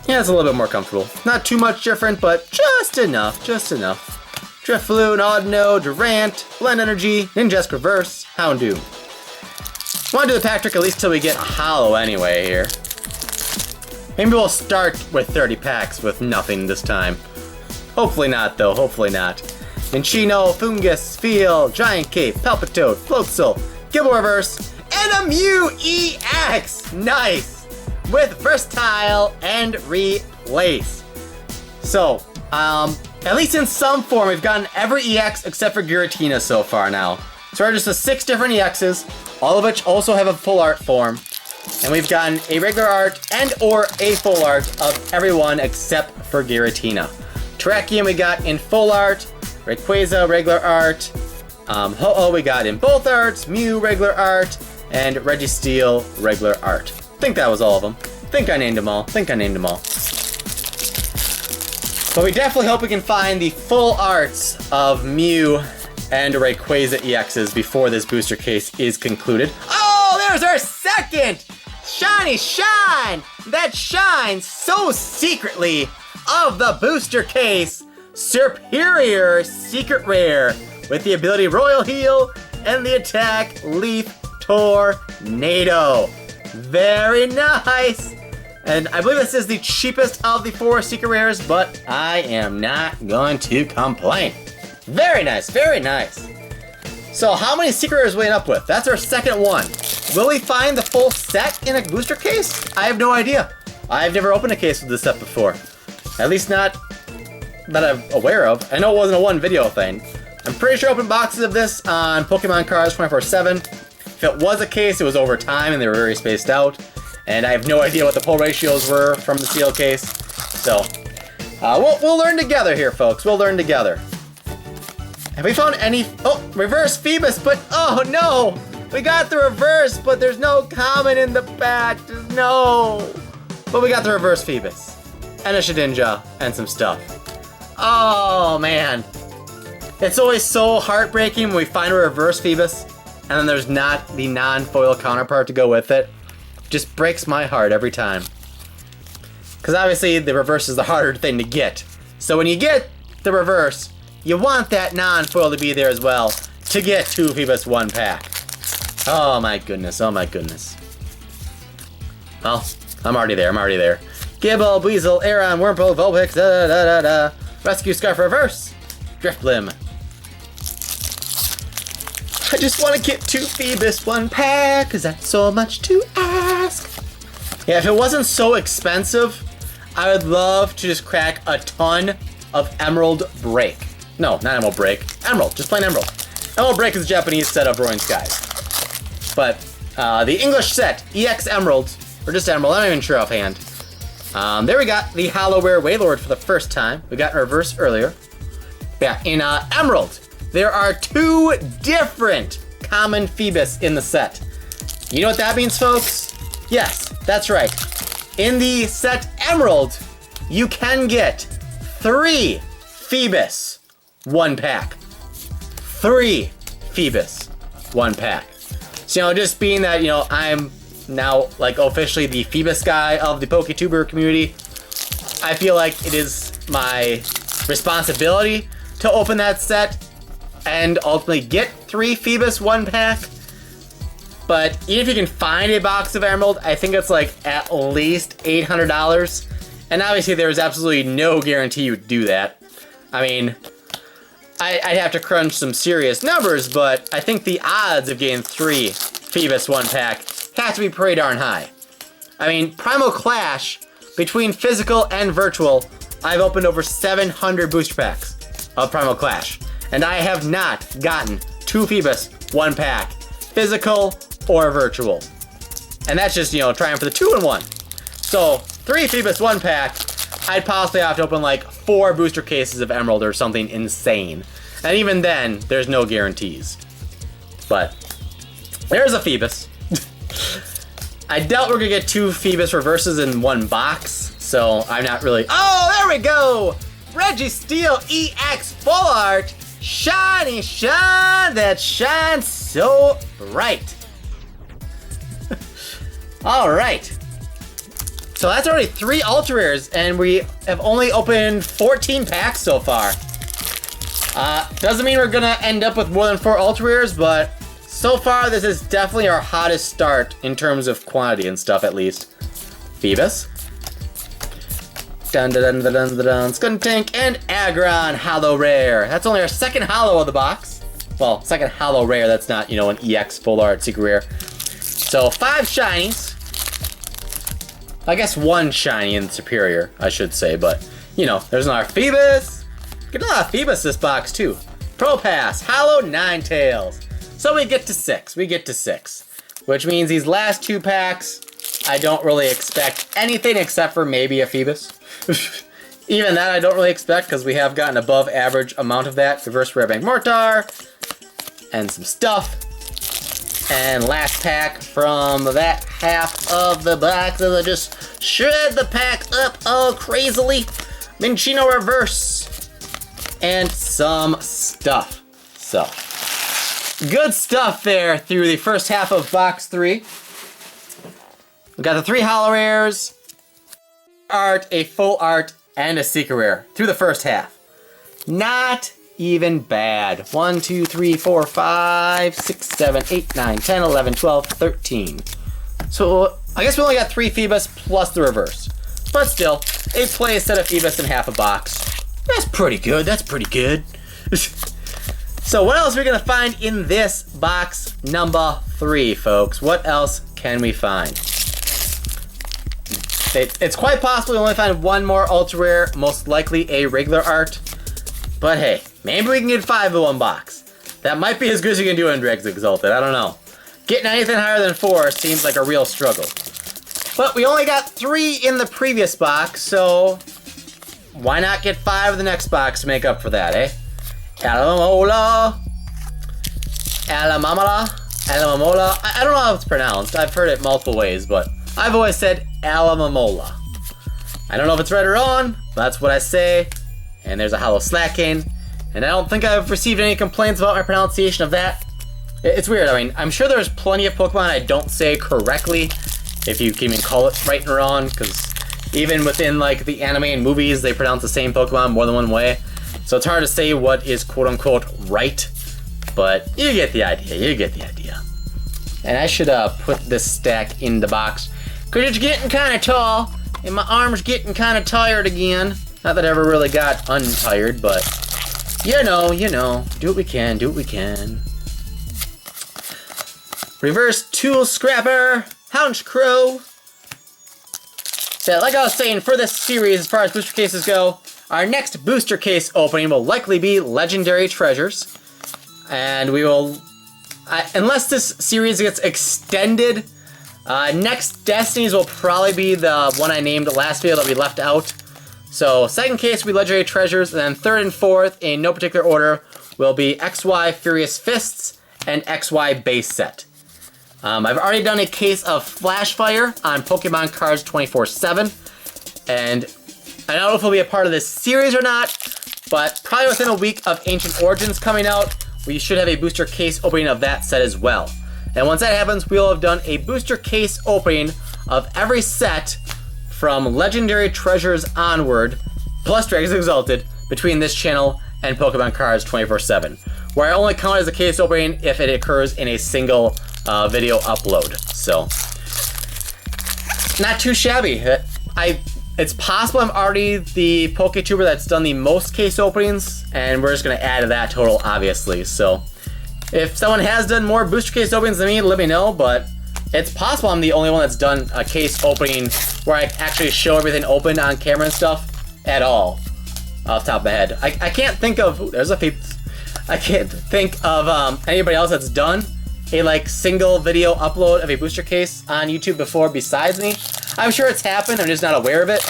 it's a little bit more comfortable. Not too much different, but just enough, Drifloon, Audino, Durant, Blend Energy, Ninjask Reverse, Houndoom. Want to do the pack trick at least till we get a hollow anyway here. Maybe we'll start with 30 packs with nothing this time. Hopefully not, though. Hopefully not. Minchino, Fungus, Feel, Giant Cape, Palpitoad, Floatzel, Gibble Reverse, and a Mew EX! Nice! With Versatile and Replace. So, at least in some form, we've gotten every EX except for Giratina so far now. So we're just the 6 different EXs, all of which also have a full art form. And we've gotten a regular art and or a full art of everyone except for Giratina. Terrakion we got in full art, Rayquaza regular art, Ho-Oh we got in both arts, Mew regular art, and Registeel regular art. I think that was all of them. I think I named them all. But we definitely hope we can find the full arts of Mew and Rayquaza EXs before this booster case is concluded. Oh, there's our second shiny shine that shines so secretly of the booster case. Superior Secret Rare with the ability Royal Heal and the attack Leaf Tornado. Very nice. And I believe this is the cheapest of the 4 secret rares, but I am not going to complain. Very nice, very nice. So how many secret rares are we waiting up with? That's our second one. Will we find the full set in a booster case? I have no idea. I've never opened a case with this set before. At least not that I'm aware of. I know it wasn't a one video thing. I'm pretty sure I opened boxes of this on Pokemon cards 24/7. If it was a case, it was over time and they were very spaced out. And I have no idea what the pull ratios were from the seal case. So, we'll learn together here, folks. We'll learn together. Have we found any... Oh, reverse Phoebus, but... Oh, no! We got the reverse, but there's no common in the back. No! But we got the reverse Phoebus. And a Shedinja, and some stuff. Oh, man. It's always so heartbreaking when we find a reverse Phoebus, and then there's not the non-foil counterpart to go with it. Just breaks my heart every time. Because obviously the reverse is the harder thing to get. So when you get the reverse, you want that non-foil to be there as well to get 2 Phoebus 1 pack. Oh my goodness, oh my goodness. Well, I'm already there. Gibble, Weasel, Aeron, Wurmple, Vulpix, da-da-da-da-da. Rescue Scarf Reverse, Drifblim. I just want to get 2 Phoebus 1 pack, because that's so much to ask. Yeah, if it wasn't so expensive, I would love to just crack a ton of Emerald Break. No, not Emerald Break. Emerald, just plain Emerald. Emerald Break is the Japanese set of Roaring Skies. But the English set, EX Emerald, or just Emerald, I'm not even sure offhand. There we got the Hollow Rare Wailord for the first time. We got in reverse earlier. Yeah, in Emerald, there are 2 different common Phoebus in the set. You know what that means, folks? Yes, that's right. In the set Emerald, you can get 3 Phoebus 1-pack. 3 Phoebus 1-pack. So, just being that, I'm now, like, officially the Phoebus guy of the PokeTuber community, I feel like it is my responsibility to open that set and ultimately get 3 Phoebus 1-pack. But even if you can find a box of Emerald, I think it's like at least $800. And obviously there's absolutely no guarantee you would do that. I mean, I'd have to crunch some serious numbers, but I think the odds of getting 3 Phoebus 1-pack have to be pretty darn high. I mean, Primal Clash, between physical and virtual, I've opened over 700 booster packs of Primal Clash. And I have not gotten 2 Phoebus 1-pack, physical or virtual. And that's just, trying for the 2-in-1. So, 3 Phoebus 1-pack, I'd possibly have to open like 4 booster cases of Emerald or something insane. And even then, there's no guarantees. But, there's a Phoebus. I doubt we're gonna get 2 Phoebus reverses in 1 box, so I'm not really... Oh, there we go! Registeel EX Full Art! Shiny shine that shines so bright. All right. So that's already 3 Ultra Rares, and we have only opened 14 packs so far. Doesn't mean we're gonna end up with more than 4 Ultra Rares, but so far this is definitely our hottest start in terms of quantity and stuff, at least. Phoebus. Dun dun dun dun dun dun dun. Skuntank and Aggron Hollow Rare. That's only our 2nd hollow of the box. Well, 2nd hollow rare. That's not, an EX Full Art Secret Rare. So 5 shinies. I guess 1 shiny in Superior, I should say, but there's another Phoebus. Get a lot of Phoebus this box too. Propass, Hollow Ninetales. So we get to 6. Which means these last 2 packs, I don't really expect anything except for maybe a Phoebus. Even that I don't really expect because we have gotten above average amount of that. Reverse Rare Bank Mortar. And some stuff. And last pack from that half of the box as I just shred the pack up all crazily. Minchino Reverse. And some stuff. So, good stuff there through the first half of box 3. We got the 3 Hollow Rares, Art, a Full Art, and a Secret Rare through the first half. Not even bad. 1, 2, 3, 4, 5, 6, 7, 8, 9, 10, 11, 12, 13. So I guess we only got 3 Phoebus plus the reverse. But still, a play set of Phoebus in half a box. That's pretty good. So what else are we going to find in this box number 3, folks? What else can we find? It's quite possible we only find 1 more Ultra Rare, most likely a regular art. But hey, maybe we can get 5 in 1 box. That might be as good as you can do in Dregs Exalted, I don't know. Getting anything higher than 4 seems like a real struggle. But we only got 3 in the previous box, so why not get 5 in the next box to make up for that, eh? Alamamola. I don't know how it's pronounced. I've heard it multiple ways, but I've always said Alamamola. I don't know if it's right or wrong, but that's what I say. And there's a Hollow Slackane. And I don't think I've received any complaints about my pronunciation of that. It's weird. I mean, I'm sure there's plenty of Pokemon I don't say correctly, if you can even call it right and wrong, because even within like the anime and movies, they pronounce the same Pokemon more than one way. So it's hard to say what is quote-unquote right, but you get the idea. And I should put this stack in the box, because it's getting kind of tall, and my arm's getting kind of tired again. Not that I ever really got untired, but you know, do what we can. Reverse Tool Scrapper, Hounch Crow. So like I was saying, for this series, as far as booster cases go, our next booster case opening will likely be Legendary Treasures. And we will, unless this series gets extended, next Destinies will probably be the one I named last video that we left out. So second case will be Legendary Treasures, and then third and fourth, in no particular order, will be XY Furious Fists and XY Base Set. I've already done a case of Flash Fire on Pokemon Cards 24/7, and I don't know if it'll be a part of this series or not, but probably within a week of Ancient Origins coming out, we should have a booster case opening of that set as well. And once that happens, we'll have done a booster case opening of every set from Legendary Treasures onward, plus Dragons Exalted, between this channel and Pokemon Cards 24/7, where I only count it as a case opening if it occurs in a single video upload. So, not too shabby. It's possible I'm already the PokeTuber that's done the most case openings, and we're just gonna add to that total, obviously. So, if someone has done more booster case openings than me, let me know, but it's possible I'm the only one that's done a case opening where I actually show everything open on camera and stuff at all, off the top of my head. I can't think of, ooh, there's a peep. I can't think of anybody else that's done a like single video upload of a booster case on YouTube before besides me. I'm sure it's happened, I'm just not aware of it.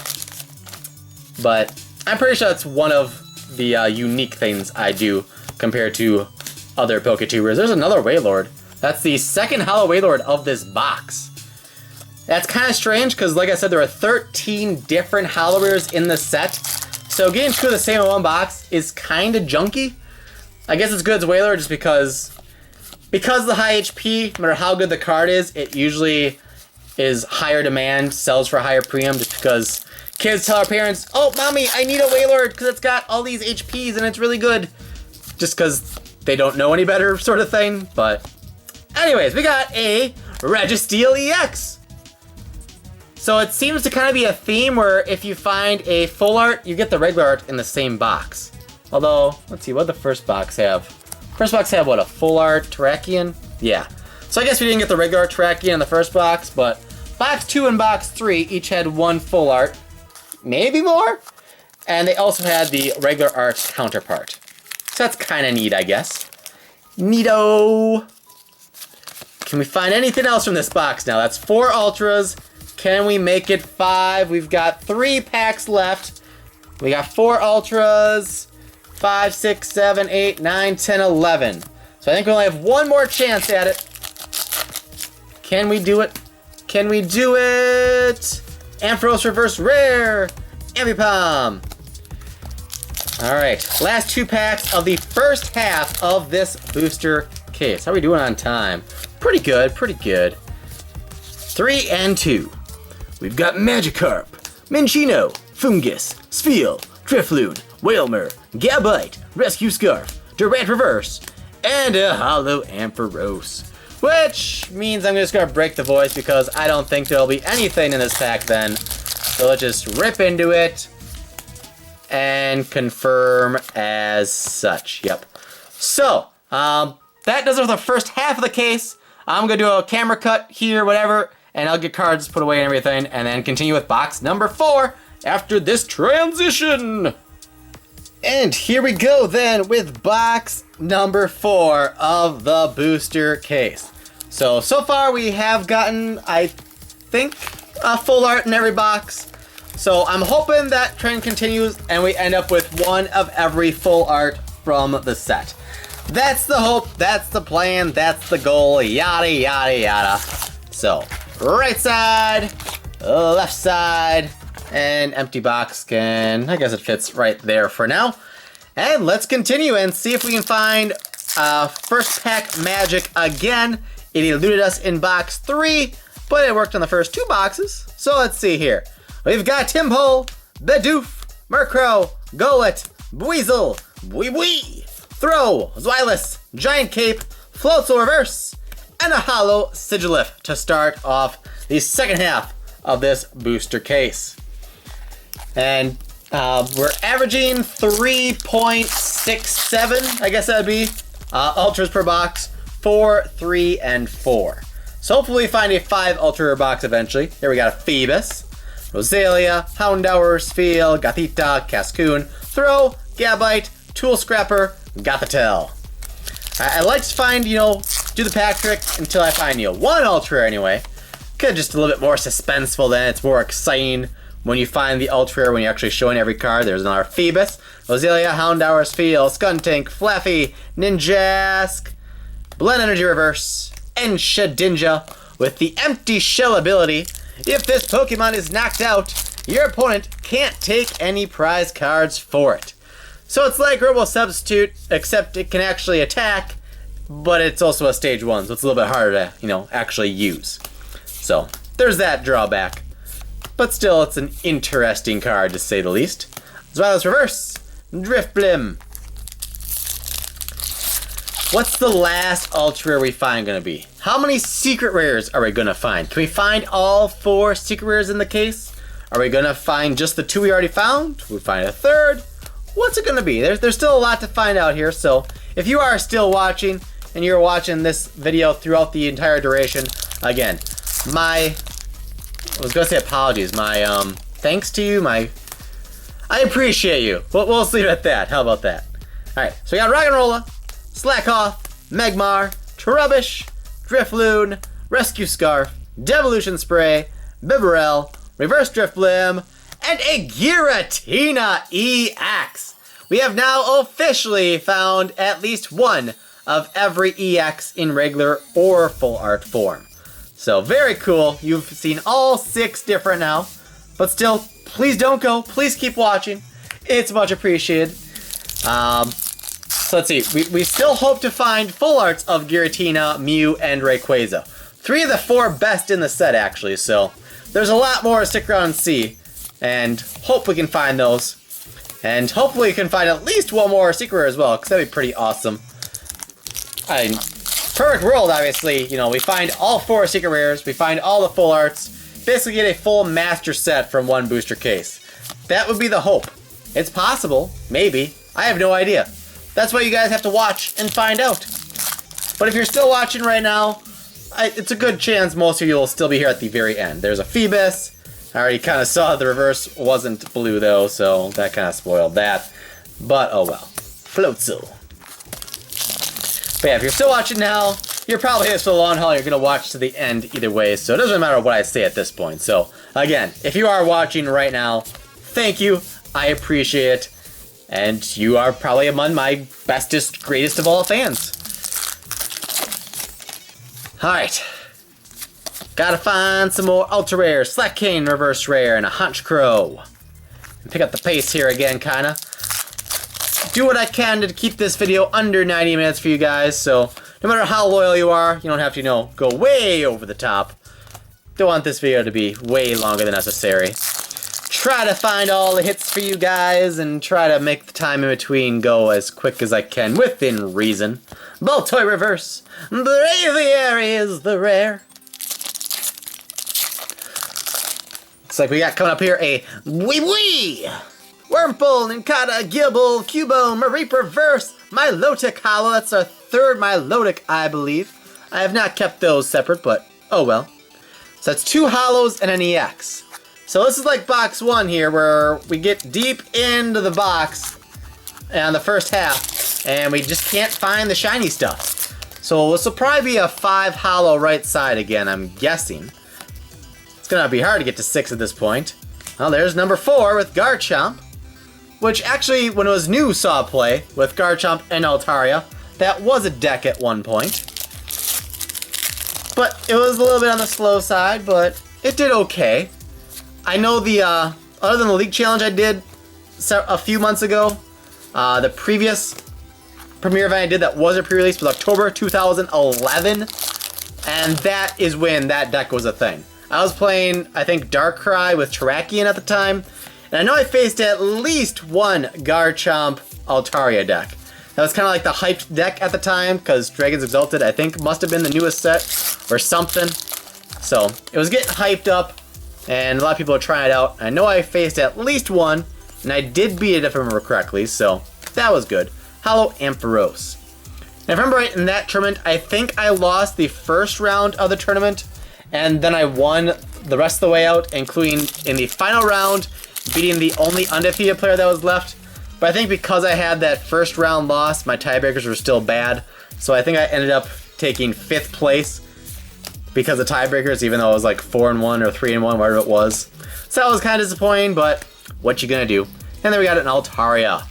But I'm pretty sure that's one of the unique things I do compared to other PokeTubers. There's another Wailord. That's the second Hollow Wailord of this box. That's kind of strange because, like I said, there are 13 different Hollow Rares in the set. So getting two of the same in one box is kind of junky. I guess it's good as Wailord just because of the high HP, no matter how good the card is, it usually is higher demand, sells for a higher premium just because kids tell our parents, oh, mommy, I need a Wailord because it's got all these HPs and it's really good. Just because they don't know any better sort of thing. But anyways, we got a Registeel EX. So it seems to kind of be a theme where if you find a full art, you get the regular art in the same box. Although, let's see, what did the first box have? First box had what, a full art Terrakion? Yeah. So I guess we didn't get the regular Terrakion in the first box, but box 2 and box 3 each had one full art. Maybe more? And they also had the regular art counterpart. So that's kind of neat, I guess. Neato! Can we find anything else from this box now? That's 4 Ultras. Can we make it 5? We've got 3 packs left. We got 4 Ultras, 5, 6, 7, 8, 9, 10, 11. So I think we only have one more chance at it. Can we do it? Can we do it? Ampharos Reverse Rare, Ambipom. Alright, last 2 packs of the first half of this booster case. How are we doing on time? Pretty good, pretty good. 3 and 2. We've got Magikarp, Minccino, Fungus, Spheal, Drifloon, Wailmer, Gabite, Rescue Scarf, Durant Reverse, and a Hollow Ampharos. Which means I'm just gonna break the voice because I don't think there'll be anything in this pack then. So let's just rip into it and confirm as such. Yep. So, that does it for the first half of the case. I'm gonna do a camera cut here, whatever, and I'll get cards put away and everything, and then continue with box number 4 after this transition. And here we go then with box number 4 of the booster case. So far we have gotten, I think, a full art in every box. So I'm hoping that trend continues and we end up with one of every full art from the set. That's the hope, that's the plan, that's the goal, yada, yada, yada. So, right side, left side, and empty box can, I guess it fits right there for now. And let's continue and see if we can find first pack magic again. It eluded us in box 3, but it worked on the first 2 boxes. So let's see here. We've got Tympole, Bidoof, Murkrow, Golett, Buizel, Buibuy, Throw, Zweilous, Giant Cape, Floatzel Reverse, and a Hollow Sigilyph to start off the second half of this booster case. And we're averaging 3.67, I guess that'd be, ultras per box, 4, 3, and 4. So hopefully we find a 5 ultra box eventually. Here we got a Phoebus, Roselia, Houndour, Spheal, Gothita, Cascoon, Throw, Gabite, Tool Scrapper, Gothitelle. I like to find, do the pack trick until I find, 1 ultra anyway. Kind of just a little bit more suspenseful then. It's more exciting when you find the ultra when you're actually showing every card. There's another Phoebus, Roselia, Houndour, Spheal, Skuntank, Flaffy, Ninjask, Blend Energy Reverse, and Shedinja with the empty shell ability. If this Pokemon is knocked out, your opponent can't take any prize cards for it. So it's like Robo Substitute, except it can actually attack, but it's also a stage 1, so it's a little bit harder to, actually use. So there's that drawback. But still, it's an interesting card to say the least. As well as reverse, Drifblim. What's the last ultra rare we find gonna be? How many secret rares are we gonna find? Can we find all 4 secret rares in the case? Are we gonna find just the 2 we already found? Will we find a 3rd? What's it gonna be? There's still a lot to find out here, so if you are still watching and you're watching this video throughout the entire duration, again, I was gonna say apologies, my thanks to you, I appreciate you. We'll leave it at that. How about that? Alright, so we got Roggenrola, Slackoth, Magmar, Trubbish, Drifloon, Rescue Scarf, Devolution Spray, Bibarel, Reverse Drifblim, and a Giratina EX. We have now officially found at least one of every EX in regular or full art form. So very cool. You've seen all 6 different now, but still, please don't go. Please keep watching. It's much appreciated. So let's see. We still hope to find full arts of Giratina, Mew, and Rayquaza. 3 of the 4 best in the set, actually. So there's a lot more to stick around and see, and hope we can find those. And hopefully we can find at least one more secret rare as well, because that'd be pretty awesome. Perfect world, obviously, we find all 4 secret rares, we find all the full arts, basically get a full master set from one booster case. That would be the hope. It's possible, maybe, I have no idea. That's why you guys have to watch and find out. But if you're still watching right now, it's a good chance most of you will still be here at the very end. There's a Phoebus. I already kind of saw the reverse wasn't blue though, so that kind of spoiled that. But oh well. Floatzel. But yeah, if you're still watching now, you're probably here for the long haul. You're going to watch to the end either way, so it doesn't matter what I say at this point. So again, if you are watching right now, thank you. I appreciate it. And you are probably among my bestest, greatest of all fans. Alright. Gotta find some more ultra rare, Slackane reverse rare, and a Honchkrow. And pick up the pace here again, kinda. Do what I can to keep this video under 90 minutes for you guys, so no matter how loyal you are, you don't have to, go way over the top. Don't want this video to be way longer than necessary. Try to find all the hits for you guys, and try to make the time in between go as quick as I can, within reason. Baltoy reverse, Braviary is the rare. Looks like we got coming up here a Wee! Wurmple, Nincada, Gibble, Cubone, Mareep reverse, Milotic Hollow. That's our 3rd Milotic, I believe. I have not kept those separate, but oh well. So that's 2 hollows and an EX. So this is like box 1 here, where we get deep into the box on the first half, and we just can't find the shiny stuff. So this will probably be a 5 hollow right side again, I'm guessing. It's gonna be hard to get to 6 at this point. Well, there's number 4 with Garchomp, which actually, when it was new, saw play with Garchomp and Altaria. That was a deck at one point. But it was a little bit on the slow side, but it did okay. I know other than the League Challenge I did a few months ago, the previous premiere event I did that wasn't pre-released was October 2011, and that is when that deck was a thing. I was playing, I think, Darkrai with Terrakion at the time, and I know I faced at least one Garchomp Altaria deck. That was kind of like the hyped deck at the time, because Dragon's Exalted, I think, must have been the newest set, or something. So, it was getting hyped up, and a lot of people are trying it out. I know I faced at least one, and I did beat it if I remember correctly, so that was good. Hollow Ampharos. And if I remember right, in that tournament, I think I lost the first round of the tournament, and then I won the rest of the way out, including in the final round, beating the only undefeated player that was left. But I think because I had that first round loss, my tiebreakers were still bad, so I think I ended up taking 5th place because of tiebreakers, even though it was like 4-1 or 3-1, whatever it was. So that was kind of disappointing, but what you gonna do? And then we got an Altaria.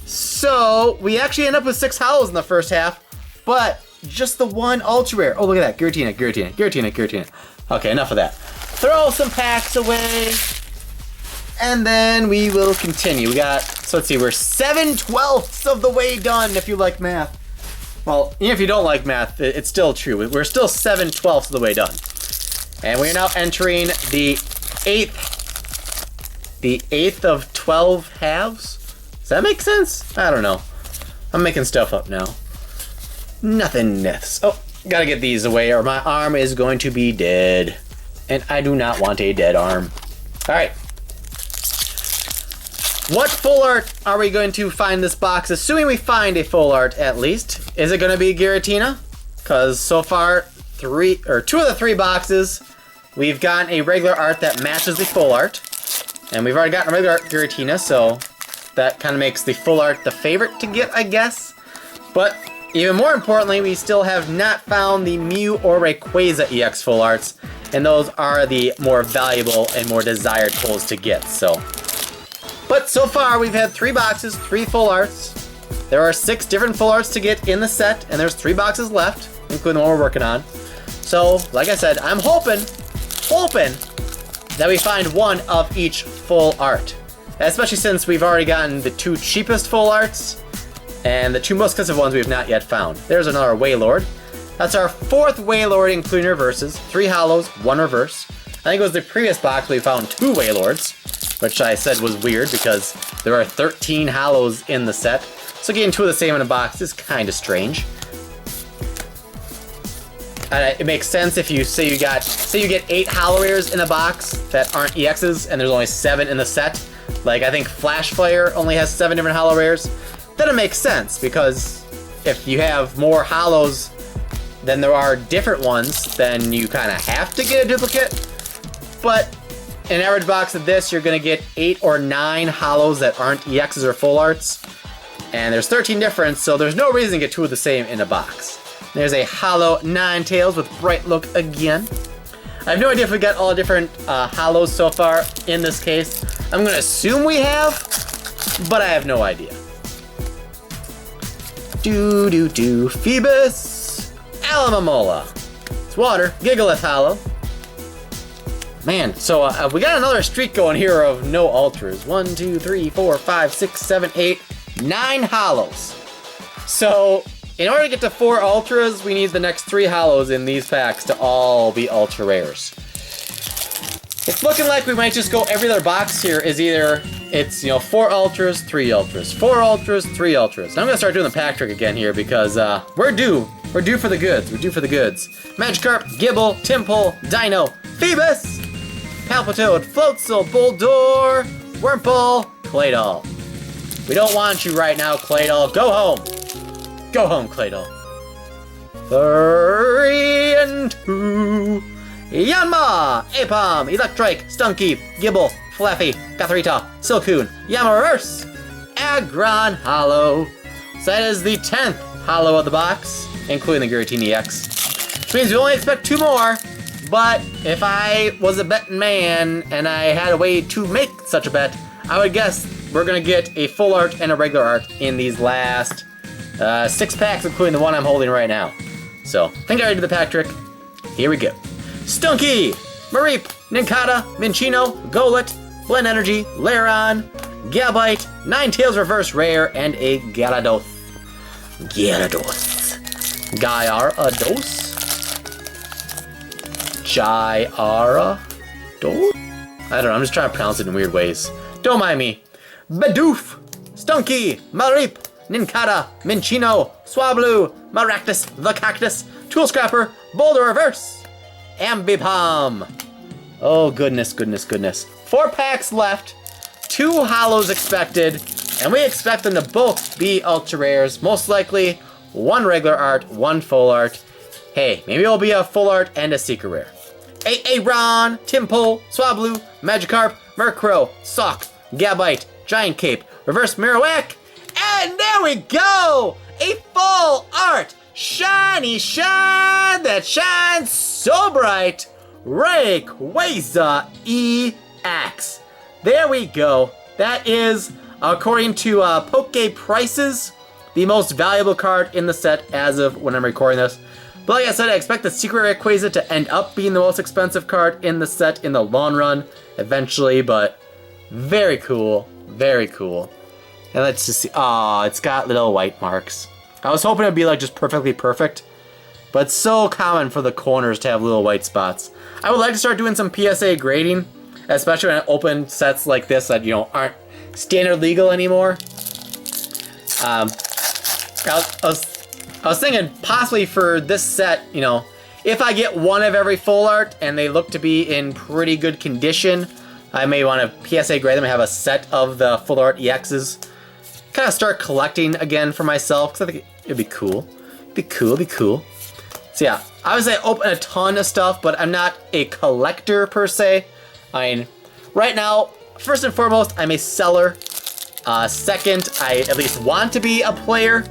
So we actually end up with 6 hollows in the first half, but just the one ultra rare. Oh, look at that. Giratina, Giratina, Giratina, Giratina. Okay, enough of that. Throw some packs away. And then we will continue. We got, so let's see, we're 7/12 of the way done if you like math. Well, even if you don't like math, it's still true. We're still 7/12 of the way done. And we are now entering the 8th of 12 halves? Does that make sense? I don't know. I'm making stuff up now. Nothing myths. Oh, gotta get these away or my arm is going to be dead. And I do not want a dead arm. All right. What full art are we going to find in this box? Assuming we find a full art at least. Is it going to be Giratina? Because so far, 2 of the 3 boxes, we've gotten a regular art that matches the full art. And we've already gotten a regular art Giratina, so that kind of makes the full art the favorite to get, I guess. But even more importantly, we still have not found the Mew or Rayquaza EX full arts. And those are the more valuable and more desired pulls to get, so. But so far, we've had 3 boxes, 3 full arts. There are 6 different full arts to get in the set, and there's 3 boxes left, including the one we're working on. So, like I said, I'm hoping that we find one of each full art. Especially since we've already gotten the 2 cheapest full arts, and the 2 most expensive ones we've not yet found. There's another Wailord. That's our 4th Wailord, including reverses. 3 hollows, 1 reverse. I think it was the previous box we found 2 Wailords, which I said was weird because there are 13 hollows in the set. So getting 2 of the same in a box is kind of strange. It makes sense if you say you get 8 hollow rares in a box that aren't EXs and there's only 7 in the set. Like I think Flash Flare only has 7 different hollow rares. Then it makes sense because if you have more hollows than there are different ones, then you kind of have to get a duplicate. But in an average box of this, you're gonna get 8 or 9 hollows that aren't EXs or full arts. And there's 13 different, so there's no reason to get 2 of the same in a box. There's a hollow Ninetales with Bright Look again. I have no idea if we got all different hollows so far in this case. I'm gonna assume we have, but I have no idea. Phoebus, Alamamola. It's water, Gigalith hollow. Man, so we got another streak going here of no ultras. 1, 2, 3, 4, 5, 6, 7, 8, 9 hollows. So in order to get to 4 ultras, we need the next 3 hollows in these packs to all be ultra rares. It's looking like we might just go every other box here is either it's 4 ultras, 3 ultras, 4 ultras, 3 ultras. Now I'm gonna start doing the pack trick again here because we're due. We're due for the goods. We're due for the goods. Magikarp, Gible, Tympole, Dino, Phoebus, Palpitoad, Floatzel, Bulldor, Wurmple, Claydol. We don't want you right now, Claydol. Go home. Go home, Claydol. 3 and 2. Yanma, Apom, Electrike, Stunky, Gible, Flaffy, Gothorita, Silcoon, Yamareverse, Aggron Hollow. So that is the 10th hollow of the box, including the Giratina EX. Which means we only expect 2 more. But if I was a betting man and I had a way to make such a bet, I would guess we're gonna get a full art and a regular art in these last 6 packs, including the one I'm holding right now. So, I think I already did the pack trick. Here we go. Stunky, Mareep, Nincada, Minccino, Golett, Blend Energy, Lairon, Gabite, Ninetales Reverse Rare, and a Gyarados. Gyarados. Gyarados? Gyarados? I don't know, I'm just trying to pronounce it in weird ways. Don't mind me. Bidoof, Stunky, Mareep, Nincada, Minccino, Swablu, Maractus, the Cactus, Tool Scrapper, Boulder Reverse, Ambipom. Oh, goodness, goodness, goodness. 4 packs left, 2 hollows expected, and we expect them to both be ultra rares. Most likely, 1 regular art, 1 full art. Hey, maybe it'll be a full art and a secret rare. Aaron, Tympole, Swablu, Magikarp, Murkrow, Sock, Gabite, Giant Cape, Reverse Marowak, and there we go! A full art! Shiny shine that shines so bright! Rayquaza EX. There we go. That is, according to Poke Prices, the most valuable card in the set as of when I'm recording this. But like I said, I expect the Secret Rayquaza to end up being the most expensive card in the set in the long run, eventually, but very cool, very cool. And let's just see, oh, it's got little white marks. I was hoping it'd be like just perfectly perfect, but it's so common for the corners to have little white spots. I would like to start doing some PSA grading, especially when I open sets like this that, you know, aren't standard legal anymore. I was thinking possibly for this set, you know, if I get one of every full art and they look to be in pretty good condition, I may want to PSA grade them and have a set of the full art EXs. Kind of start collecting again for myself, because I think it'd be cool. It'd be cool, it'd be cool. So yeah, obviously I open a ton of stuff, but I'm not a collector per se. I mean, right now, first and foremost, I'm a seller. Second, I at least want to be a player,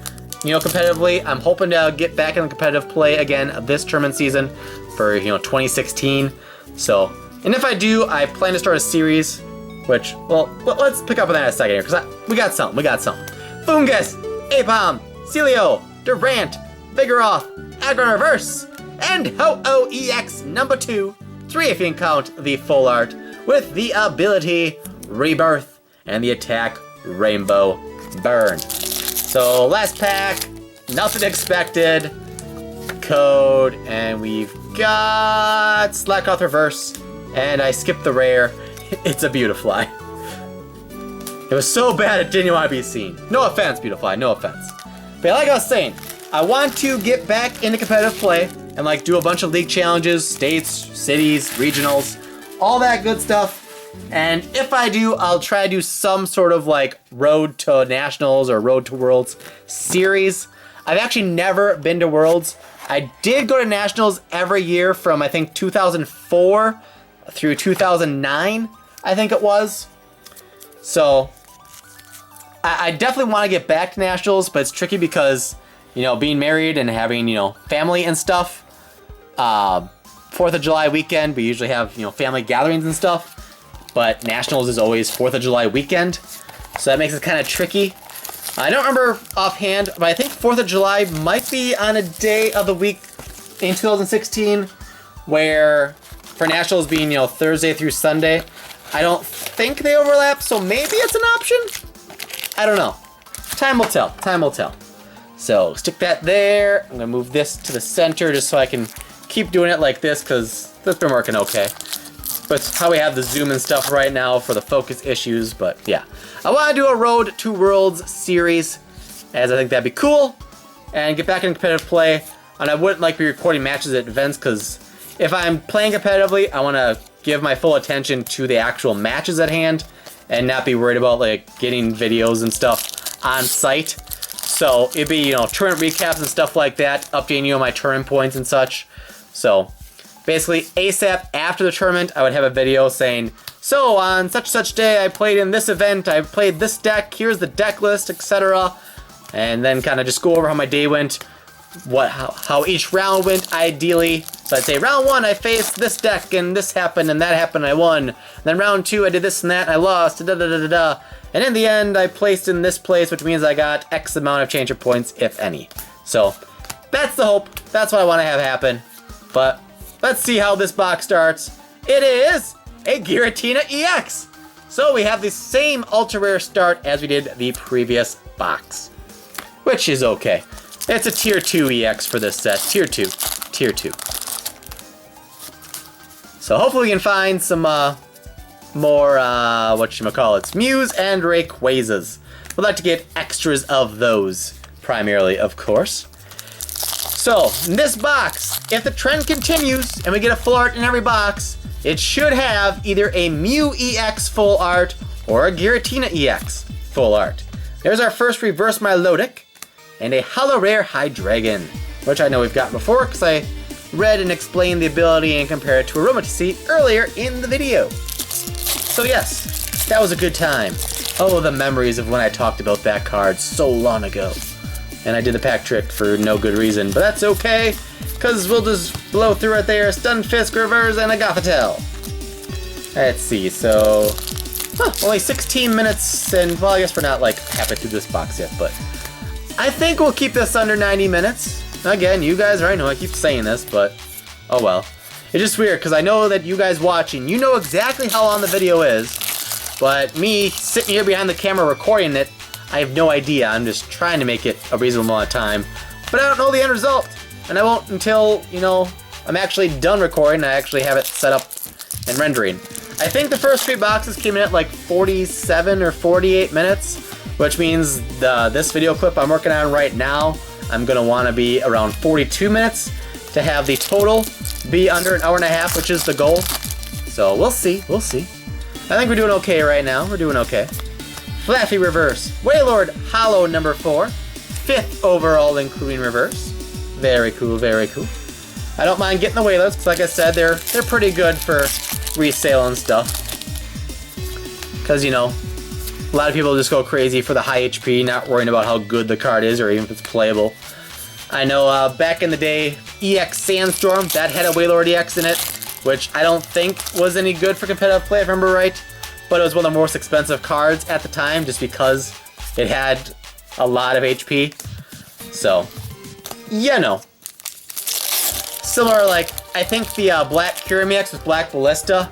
you know, competitively. I'm hoping to get back in competitive play again this tournament season for, you know, 2016. So, and if I do, I plan to start a series, which, well, let's pick up on that in a second here, because we got something. Fungus, Apom, Celio, Durant, Vigoroth, Aggron Reverse, and Ho-Oh EX number 2, 3 if you can count the full art, with the ability Rebirth and the attack Rainbow Burn. So last pack, nothing expected, code, and we've got Slackoth Reverse, and I skipped the rare. It's a Beautifly. It was so bad it didn't want to be seen. No offense, Beautifly, no offense. But like I was saying, I want to get back into competitive play and like do a bunch of league challenges, states, cities, regionals, all that good stuff. And if I do, I'll try to do some sort of like Road to Nationals or Road to Worlds series. I've actually never been to Worlds. I did go to Nationals every year from I think 2004 through 2009, I think it was. So I definitely want to get back to Nationals, but it's tricky because, you know, being married and having, you know, family and stuff. 4th of July weekend, we usually have, you know, family gatherings and stuff. But Nationals is always 4th of July weekend, so that makes it kind of tricky. I don't remember offhand, but I think 4th of July might be on a day of the week in 2016 where, for Nationals being, you know, Thursday through Sunday, I don't think they overlap, so maybe it's an option? I don't know. Time will tell, time will tell. So stick that there. I'm gonna move this to the center just so I can keep doing it like this, because that's been working okay. But it's how we have the zoom and stuff right now for the focus issues, but yeah. I want to do a Road to Worlds series, as I think that'd be cool, and get back in competitive play. And I wouldn't like to be recording matches at events, because if I'm playing competitively, I want to give my full attention to the actual matches at hand, and not be worried about like getting videos and stuff on site. So it'd be, you know, tournament recaps and stuff like that, updating you on my tournament points and such. So basically, ASAP after the tournament, I would have a video saying, so on such and such day, I played in this event, I played this deck, here's the deck list, etc. And then kind of just go over how my day went, how each round went, ideally. So I'd say, round 1, I faced this deck, and this happened, and that happened, I won. And then round 2, I did this and that, and I lost, da-da-da-da-da. And in the end, I placed in this place, which means I got X amount of changer points, if any. So that's the hope. That's what I want to have happen. But let's see how this box starts. It is a Giratina EX. So we have the same ultra rare start as we did the previous box, which is okay. It's a tier 2 EX for this set. Tier 2. Tier 2. So hopefully we can find some more, whatchamacallits, Mews and Rayquazas. We'd like to get extras of those, primarily, of course. So, in this box, if the trend continues and we get a full art in every box, it should have either a Mew EX full art or a Giratina EX full art. There's our first reverse Milotic and a Holo Rare Hydreigon, which I know we've got before because I read and explained the ability and compared it to Aromatisse earlier in the video. So yes, that was a good time. Oh, the memories of when I talked about that card so long ago. And I did the pack trick for no good reason, but that's okay, because we'll just blow through it there. Stunfisk, Reverse, and a Gothitelle. Let's see, so only 16 minutes, and well, I guess we're not like halfway through this box yet, but I think we'll keep this under 90 minutes. Again, you guys already know I keep saying this, but oh well. It's just weird because I know that you guys watching, you know exactly how long the video is, but me sitting here behind the camera recording it, I have no idea. I'm just trying to make it a reasonable amount of time, but I don't know the end result, and I won't until, you know, I'm actually done recording and I actually have it set up and rendering. I think the first 3 boxes came in at like 47 or 48 minutes, which means this video clip I'm working on right now, I'm gonna wanna be around 42 minutes to have the total be under an hour and a half, which is the goal. So we'll see, we'll see. I think we're doing okay right now, we're doing okay. Flaffy reverse, Wailord Hollow number 4, 5th overall including reverse. Very cool, very cool. I don't mind getting the Wailords, because like I said, they're pretty good for resale and stuff. Because, you know, a lot of people just go crazy for the high HP, not worrying about how good the card is or even if it's playable. I know back in the day, EX Sandstorm, that had a Wailord EX in it, which I don't think was any good for competitive play if I remember right, but it was one of the most expensive cards at the time just because it had a lot of HP. So, you know. Similar, like, I think the Black Kyurem EX with Black Ballista,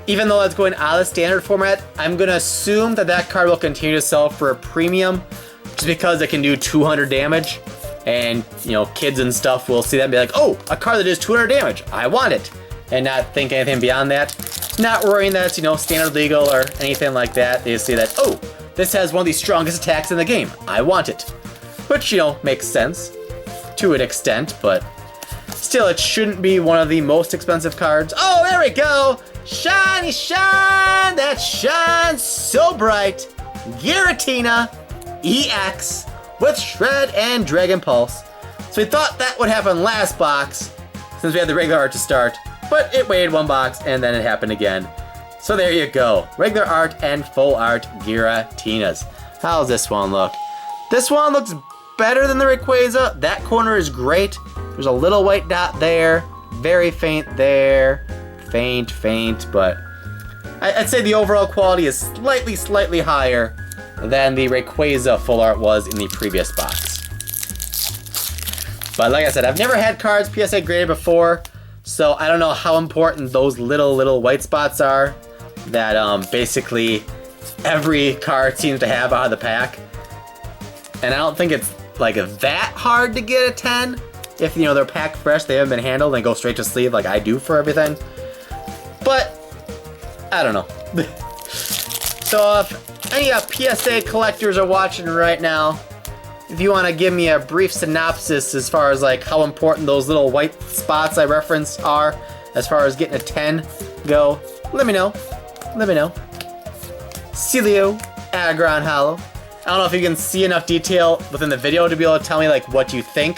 even though it's going out of the standard format, I'm going to assume that that card will continue to sell for a premium just because it can do 200 damage. And, you know, kids and stuff will see that and be like, oh, a card that does 200 damage, I want it. And not think anything beyond that. Not worrying that it's, you know, standard legal or anything like that. They just see that, oh, this has one of the strongest attacks in the game, I want it. Which, you know, makes sense to an extent, but still, it shouldn't be one of the most expensive cards. Oh, there we go! Shiny shine! That shines so bright! Giratina EX with Shred and Dragon Pulse. So we thought that would happen last box, since we had the regular art to start, but it waited 1 box and then it happened again. So there you go. Regular art and full art Giratinas. How's this one look? This one looks better than the Rayquaza. That corner is great. There's a little white dot there, very faint there, faint, but I'd say the overall quality is slightly higher than the Rayquaza full art was in the previous box. But like I said, I've never had cards PSA graded before, so I don't know how important those little white spots are that basically every card seems to have out of the pack. And I don't think it's like that hard to get a 10. If, you know, they're packed fresh, they haven't been handled, and go straight to sleeve like I do for everything. But, I don't know. So if any PSA collectors are watching right now, if you want to give me a brief synopsis as far as like how important those little white spots I referenced are, as far as getting a 10 go, let me know. Let me know. Celio, Aggron Hollow. I don't know if you can see enough detail within the video to be able to tell me like what you think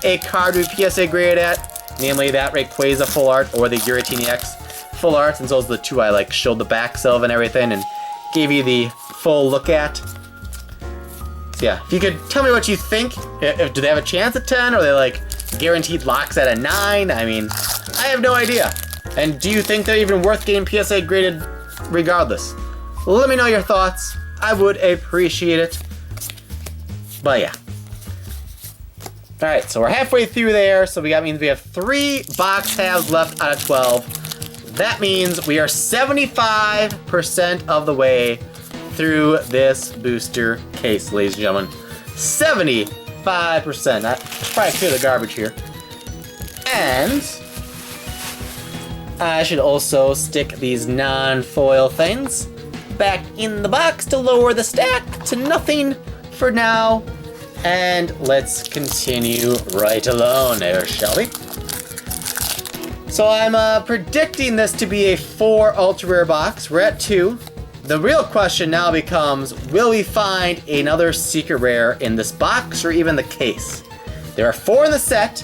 a card would be PSA graded at, namely that Rayquaza full art or the Giratina X full art, since those are the two I like showed the backs of and everything and gave you the full look at. So yeah, if you could tell me what you think, do they have a chance at 10, or are they like guaranteed locks at a 9? I mean, I have no idea. And do you think they're even worth getting PSA graded regardless? Let me know your thoughts. I would appreciate it. But yeah. Alright, so we're halfway through there, so means we have 3 box halves left out of 12. That means we are 75% of the way through this booster case, ladies and gentlemen. 75%. I should probably clear the garbage here. And I should also stick these non-foil things back in the box to lower the stack to nothing for now. And let's continue right along there, shall we? So I'm predicting this to be a 4 ultra rare box. We're at 2. The real question now becomes, will we find another secret rare in this box or even the case? There are 4 in the set.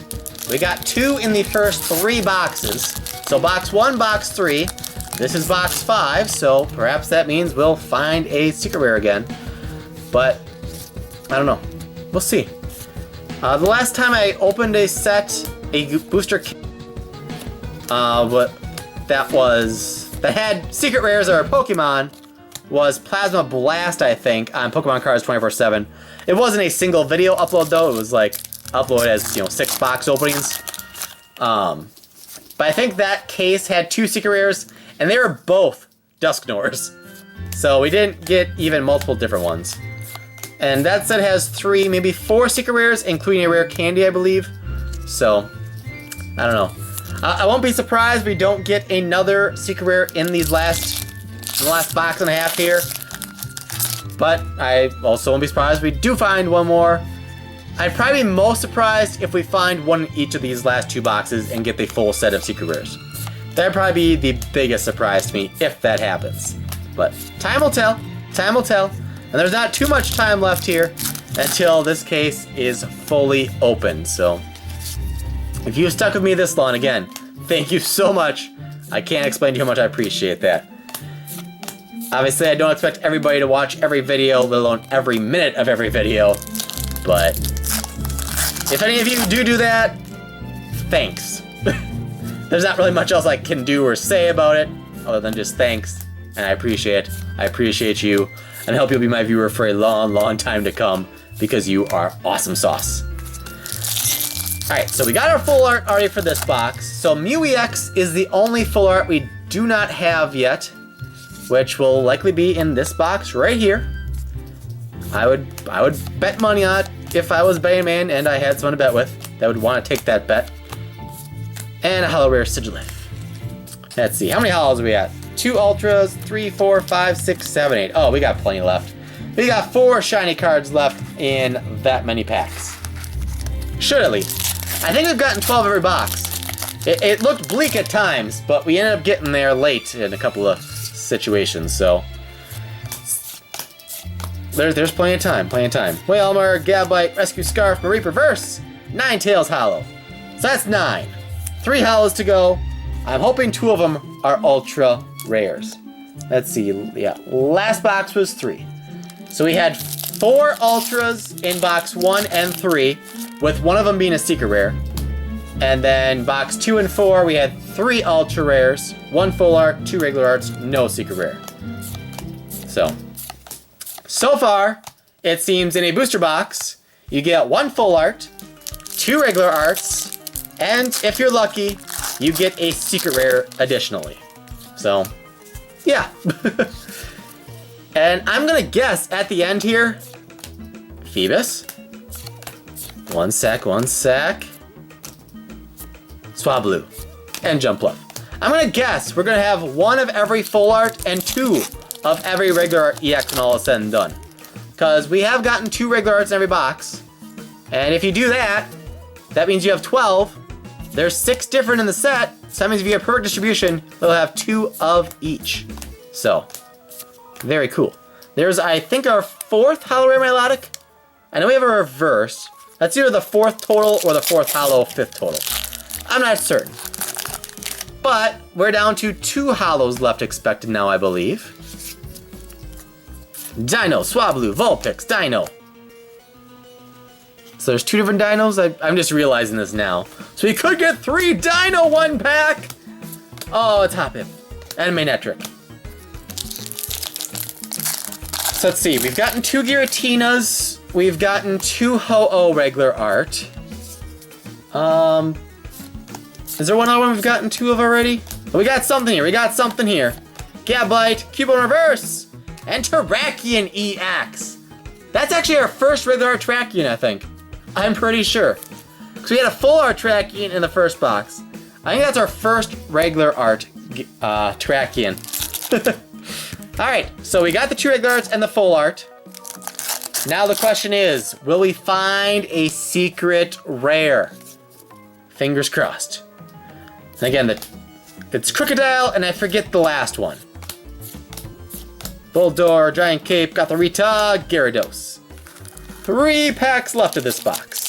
We got 2 in the first 3 boxes. So box 1, box 3. This is box 5, so perhaps that means we'll find a secret rare again. But I don't know. We'll see. The last time I opened a set, a booster kit, that had secret rares or Pokemon, was Plasma Blast, I think, on Pokemon Cards 24/7. It wasn't a single video upload though. It was like upload as, you know, 6 box openings. But I think that case had 2 secret rares, and they were both Dusknoirs. So we didn't get even multiple different ones. And that set has 3, maybe 4 secret rares, including a rare candy, I believe. So, I don't know. I won't be surprised we don't get another secret rare in the last box and a half here. But I also won't be surprised if we do find one more. I'd probably be most surprised if we find one in each of these last 2 boxes and get the full set of secret rares. That'd probably be the biggest surprise to me if that happens. But time will tell. Time will tell. And there's not too much time left here until this case is fully open. So if you've stuck with me this long, again, thank you so much. I can't explain to you how much I appreciate that. Obviously, I don't expect everybody to watch every video, let alone every minute of every video. But if any of you do that, thanks. There's not really much else I can do or say about it, other than just thanks. And I appreciate it. I appreciate you. And I hope you'll be my viewer for a long, long time to come, because you are awesome sauce. Alright, so we got our full art already for this box. So Mew EX is the only full art we do not have yet, which will likely be in this box right here. I would bet money on it if I was betting man and I had someone to bet with that would want to take that bet. And a hollow rare Sigilif. Let's see, how many hollows are we at? 2 ultras, 3, 4, 5, 6, 7, 8. Oh, we got plenty left. We got 4 shiny cards left in that many packs. Should at least. I think we've gotten 12 every box. It looked bleak at times, but we ended up getting there late in a couple of situations, so there's plenty of time, Whale Armor, Gabite, Rescue Scarf, Mareep Reverse, Ninetales Hollow. So that's 9. 3 hollows to go. I'm hoping 2 of them are ultra rares. Let's see, yeah, last box was 3. So we had 4 ultras in box 1 and 3, with one of them being a secret rare. And then box 2 and 4, we had 3 ultra rares, 1 full art, 2 regular arts, no secret rare. So far, it seems in a booster box, you get 1 full art, 2 regular arts, and if you're lucky, you get a secret rare additionally. So, yeah. And I'm gonna guess at the end here, Phoebus. One sec. Swablu. And Jumpluff. I'm gonna guess we're gonna have 1 of every full art and 2 of every regular art EX when all is said and done. Because we have gotten 2 regular arts in every box. And if you do that, that means you have 12. There's 6 different in the set. So that means if you get perfect distribution, we'll have 2 of each. So, very cool. There's, I think, our 4th hollow rare melodic. I know we have a reverse. That's either the 4th total or the 4th hollow 5th total. I'm not certain. But we're down to 2 hollows left expected now, I believe. Dino, Swablu, Vulpix, Dino. So there's 2 different dinos? I'm just realizing this now. So we could get 3 Dino 1 pack! Oh, it's Hoppip. And Manectric. So let's see, we've gotten 2 Giratinas. We've gotten 2 Ho-Oh regular art. Is there one other one we've gotten 2 of already? Oh, we got something here, Gabite, Cubone Reverse, and Terrakion EX. That's actually our first regular art Terrakion, I think. I'm pretty sure. Because we had a full art Terrakion in the first box. I think that's our first regular art Terrakion. Alright, so we got the 2 regular arts and the full art. Now the question is, will we find a secret rare? Fingers crossed. And again, it's Crocodile, and I forget the last one. Bulldor, Giant Cape, Gothorita, Gyarados. 3 packs left of this box.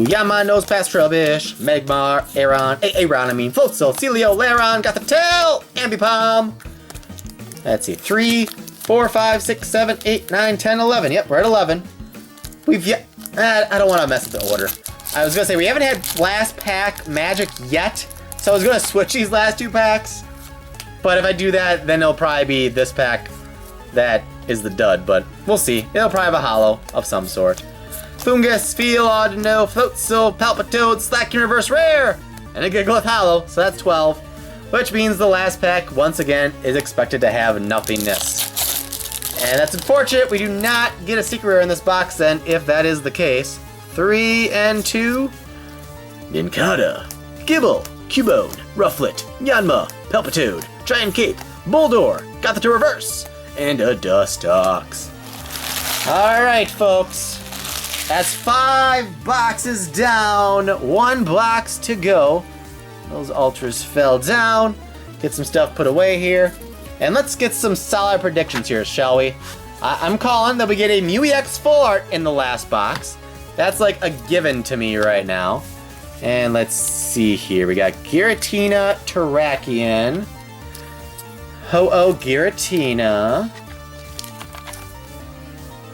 Yamanos, Past Trubbish, Magmar, Floatzel, Celio, Laron, got the tail, Ambipom. Let's see, 3, 4, 5, 6, 7, 8, 9, 10, 11. Yep, we're at 11. We've yet. I don't want to mess with the order. I was gonna say we haven't had last pack magic yet, so I was gonna switch these last 2 packs, But if I do that, then it'll probably be this pack that is the dud, but we'll see. It'll probably have a holo of some sort. Fungus, Feelodino, Floatzel, Palpitoad, Slaking Reverse Rare, and a Gigalith Holo, so that's 12. Which means the last pack, once again, is expected to have nothingness. And that's unfortunate. We do not get a secret rare in this box then, if that is the case. 3 and 2. Nincada, Gibble, Cubone, Rufflet, Yanma, Palpitoad, Giant Cape, Boldor, got the to reverse, and a Dustox. Alright, folks. That's 5 boxes down, 1 box to go. Those ultras fell down. Get some stuff put away here. And let's get some solid predictions here, shall we? I'm calling that we get a Mew EX Full Art in the last box. That's like a given to me right now. And let's see here. We got Giratina, Terrakion, Ho-Oh Giratina,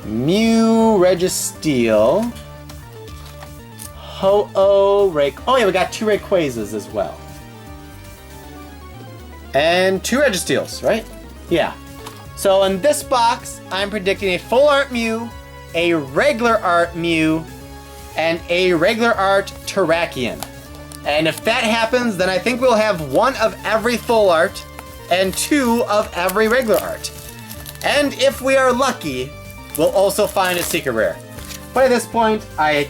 Mew Registeel, Ho-Oh Rayquaza. Oh yeah, we got 2 Rayquazas as well. And 2 Registeels, right? Yeah. So in this box, I'm predicting a Full Art Mew, a Regular Art Mew, and a Regular Art Terrakion. And if that happens, then I think we'll have 1 of every Full Art and 2 of every Regular Art. And if we are lucky, we'll also find a secret rare. But at this point, I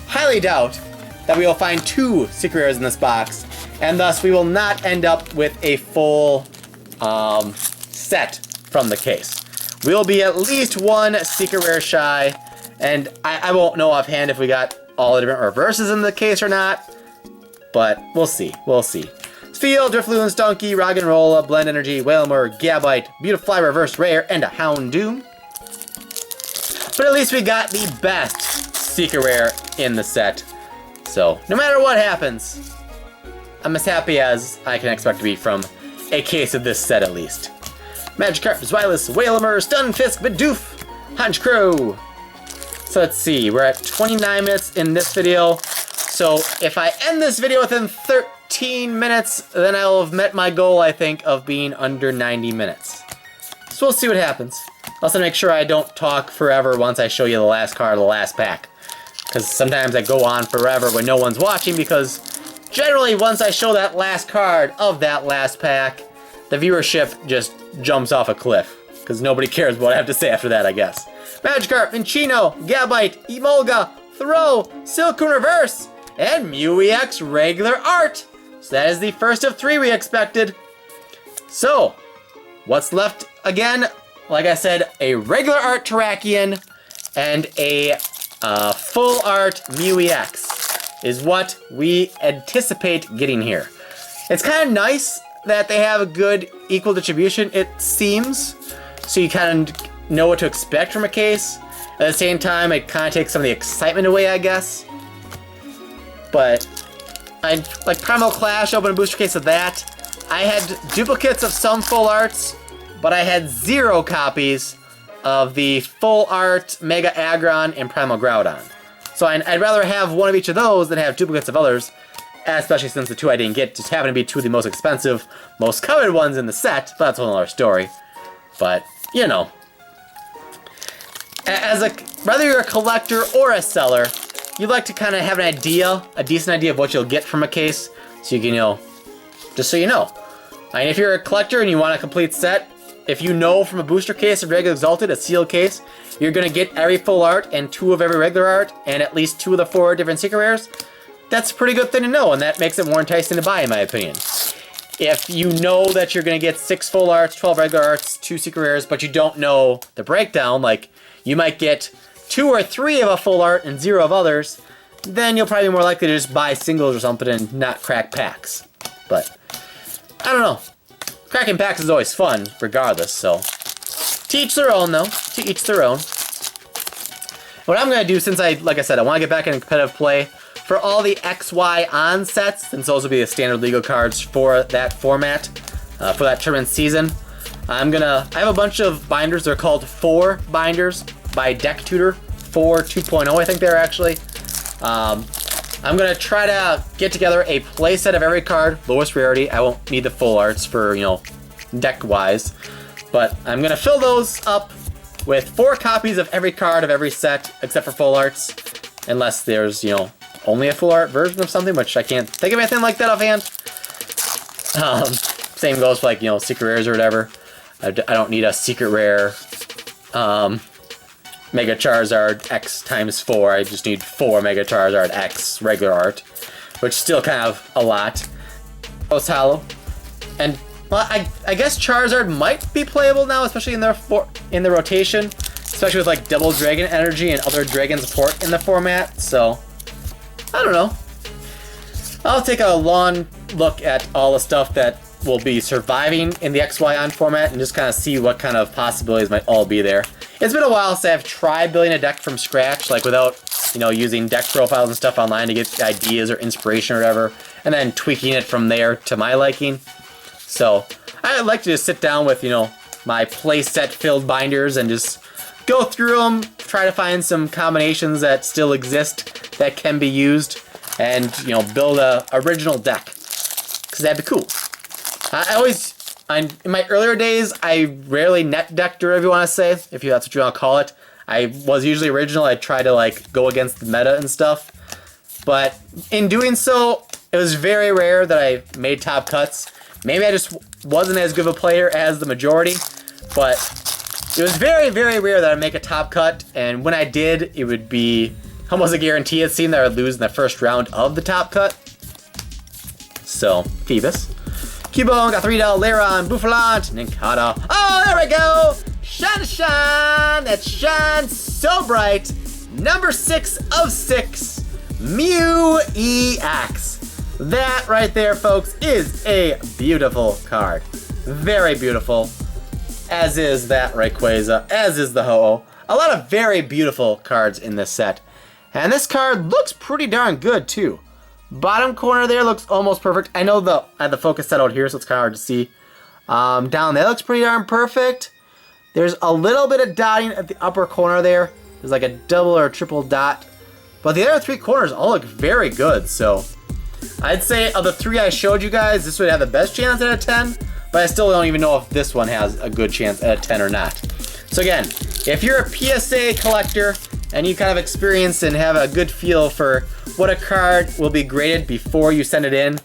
highly doubt that we will find 2 secret rares in this box, and thus we will not end up with a full set from the case. We'll be at least 1 secret rare shy, and I won't know offhand if we got all the different reverses in the case or not, but we'll see. We'll see. Spheal, Drifloon, Stunky, Roggenrola, Blend Energy, Wailmer, Gabite, Beautifly Reverse Rare, and a Houndoom. But at least we got the best secret rare in the set. So, no matter what happens, I'm as happy as I can expect to be from a case of this set at least. Magikarp, Zweilous, Wailmer, Stunfisk, Bidoof, Honchkrow. So let's see, we're at 29 minutes in this video. So if I end this video within 13 minutes, then I will have met my goal, I think, of being under 90 minutes. So we'll see what happens. Also make sure I don't talk forever once I show you the last card of the last pack. Because sometimes I go on forever when no one's watching, because generally once I show that last card of that last pack, the viewership just jumps off a cliff. Because nobody cares what I have to say after that, I guess. Magikarp, Minccino, Gabite, Emolga, Throw, Silcoon Reverse, and Mew EX Regular Art. So that is the first of 3 we expected. So, what's left again? Like I said, a Regular Art Terrakion and a Full Art Mew EX is what we anticipate getting here. It's kind of nice that they have a good equal distribution, it seems. So you kind of know what to expect from a case. At the same time, it kind of takes some of the excitement away, I guess. But, like Primal Clash, open a booster case of that. I had duplicates of some full arts, but I had 0 copies of the Full Art Mega Aggron and Primal Groudon. So I'd rather have 1 of each of those than have duplicates of others, especially since the 2 I didn't get just happen to be 2 of the most expensive, most coveted ones in the set, but that's a whole other story. But, you know. Whether you're a collector or a seller, you'd like to kind of have an idea, a decent idea of what you'll get from a case, so you can, you know, just so you know. I mean, if you're a collector and you want a complete set, if you know from a booster case of regular Exalted, a sealed case, you're going to get every full art and 2 of every regular art and at least 2 of the 4 different secret rares, that's a pretty good thing to know, and that makes it more enticing to buy, in my opinion. If you know that you're going to get 6 full arts, 12 regular arts, 2 secret rares, but you don't know the breakdown, like you might get 2 or 3 of a full art and 0 of others, then you'll probably be more likely to just buy singles or something and not crack packs. But, I don't know. Cracking packs is always fun, regardless, so. To each their own, though. To each their own. What I'm going to do, since like I said, I want to get back into competitive play, for all the XY on sets, since those will be the standard legal cards for that format, for that tournament season, I have a bunch of binders. They're called 4 binders by Deck Tutor. 4 2.0, I think they're actually. I'm gonna try to get together a playset of every card, lowest rarity. I won't need the full arts for, you know, deck-wise. But I'm gonna fill those up with 4 copies of every card of every set, except for full arts. Unless there's, you know, only a full art version of something, which I can't think of anything like that offhand. Same goes for, like, you know, secret rares or whatever. I don't need a secret rare Mega Charizard X times 4. I just need 4 Mega Charizard X regular art, which is still kind of a lot. Most hollow. And, well, I guess Charizard might be playable now, especially in the rotation. Especially with, like, double dragon energy and other dragon support in the format, so I don't know. I'll take a long look at all the stuff that will be surviving in the XY format and just kind of see what kind of possibilities might all be there. It's been a while since I've tried building a deck from scratch, like without, you know, using deck profiles and stuff online to get ideas or inspiration or whatever, and then tweaking it from there to my liking. So I'd like to just sit down with, you know, my playset filled binders and just go through them, try to find some combinations that still exist that can be used, and, you know, build a original deck, because that'd be cool. In my earlier days, I rarely net decked, or whatever you want to say, if that's what you want to call it. I was usually original. I tried to, like, go against the meta and stuff, but in doing so, it was very rare that I made top cuts. Maybe I just wasn't as good of a player as the majority, but it was very, very rare that I'd make a top cut, and when I did, it would be almost a guarantee. It seemed that I would lose in the first round of the top cut. So, Phoebus. Cubone, got $3, Laron, Bouffalant, Nincada. Oh, there we go! Shine, shine! That shines so bright! Number 6 of 6, Mew EX. That right there, folks, is a beautiful card. Very beautiful. As is that Rayquaza, as is the Ho-Oh. A lot of very beautiful cards in this set. And this card looks pretty darn good, too. Bottom corner there looks almost perfect. I know I have the focus set out here, so it's kind of hard to see. Down there looks pretty darn perfect. There's a little bit of dotting at the upper corner there. There's like a double or triple dot. But the other 3 corners all look very good, so I'd say of the 3 I showed you guys, this would have the best chance at a 10, but I still don't even know if this one has a good chance at a 10 or not. So again, if you're a PSA collector and you kind of experience and have a good feel for what a card will be graded before you send it in,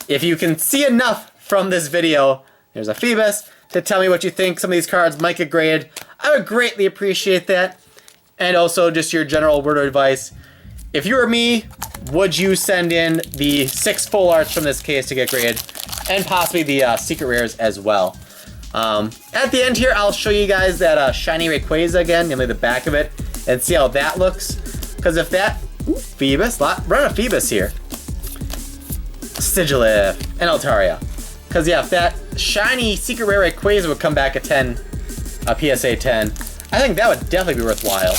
if you can see enough from this video, there's a Phoebus, to tell me what you think some of these cards might get graded, I would greatly appreciate that. And also just your general word of advice. If you were me, would you send in the 6 full arts from this case to get graded? And possibly the secret rares as well. At the end here, I'll show you guys that shiny Rayquaza again, namely the back of it, and see how that looks. Because if that... Ooh, Phoebus. Run a Phoebus here. Sigilif and Altaria. Because, yeah, if that shiny secret rare Rayquaza would come back a 10, a PSA 10, I think that would definitely be worthwhile.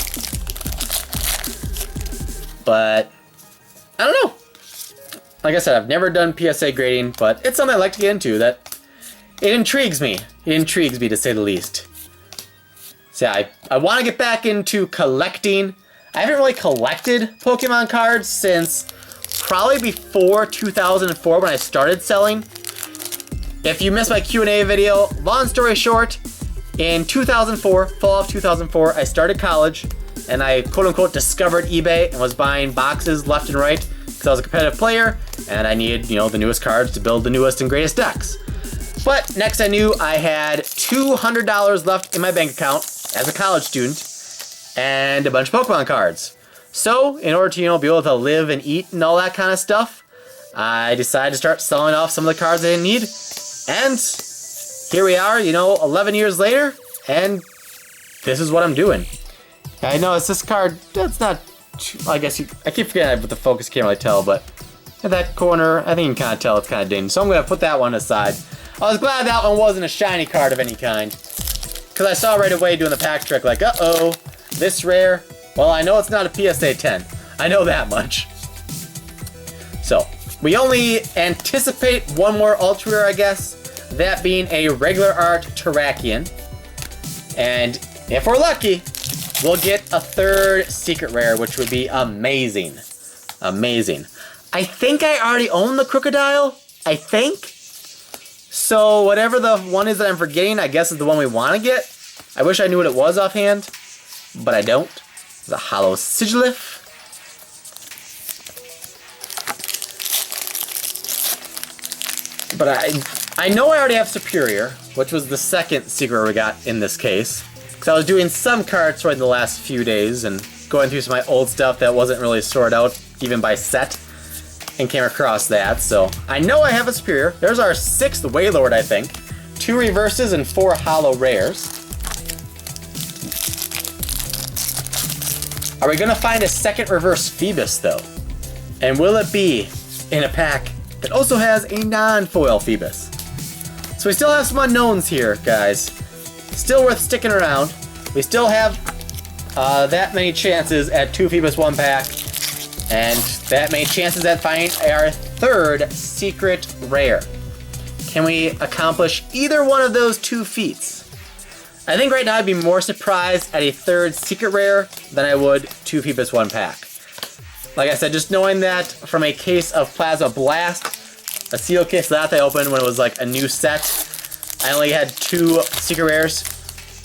But, I don't know. Like I said, I've never done PSA grading, but it's something I like to get into. That it intrigues me. It intrigues me, to say the least. So yeah, I want to get back into collecting. I haven't really collected Pokemon cards since probably before 2004 when I started selling. If you missed my Q&A video, long story short, in 2004, fall of 2004, I started college and I quote-unquote discovered eBay and was buying boxes left and right because I was a competitive player and I needed, you know, the newest cards to build the newest and greatest decks. But next I knew I had $200 left in my bank account as a college student and a bunch of Pokemon cards. So, in order to, you know, be able to live and eat and all that kind of stuff, I decided to start selling off some of the cards I didn't need. And here we are, you know, 11 years later, and this is what I'm doing. I noticed this card, that's not, I guess, I keep forgetting with the focus, can't really tell, but at that corner, I think you can kind of tell it's kind of dinged. So I'm going to put that one aside. I was glad that one wasn't a shiny card of any kind, because I saw right away doing the pack trick, like, uh-oh, this rare. Well, I know it's not a PSA 10. I know that much. So, we only anticipate one more ultra rare, I guess. That being a regular art Terrakion. And if we're lucky, we'll get a 3rd secret rare, which would be amazing. Amazing. I think I already own the Crocodile. I think. So whatever the one is that I'm forgetting, I guess is the one we want to get. I wish I knew what it was offhand, but I don't. It's a Hollow Sigilif. But I know I already have Superior, which was the second secret we got in this case. Because I was doing some card sorting the last few days and going through some of my old stuff that wasn't really sorted out, even by set, and came across that. So I know I have a Superior. There's our 6th Wailord, I think. 2 reverses and 4 hollow rares. Are we gonna find a second reverse Phoebus though? And will it be in a pack that also has a non-foil Phoebus? So we still have some unknowns here, guys. Still worth sticking around. We still have that many chances at 2 Phoebus 1 pack, and that many chances at finding our 3rd secret rare. Can we accomplish either one of those 2 feats? I think right now I'd be more surprised at a 3rd secret rare than I would 2 Phoebus 1 pack. Like I said, just knowing that from a case of Plasma Blast, a seal case that I opened when it was like a new set, I only had 2 secret rares.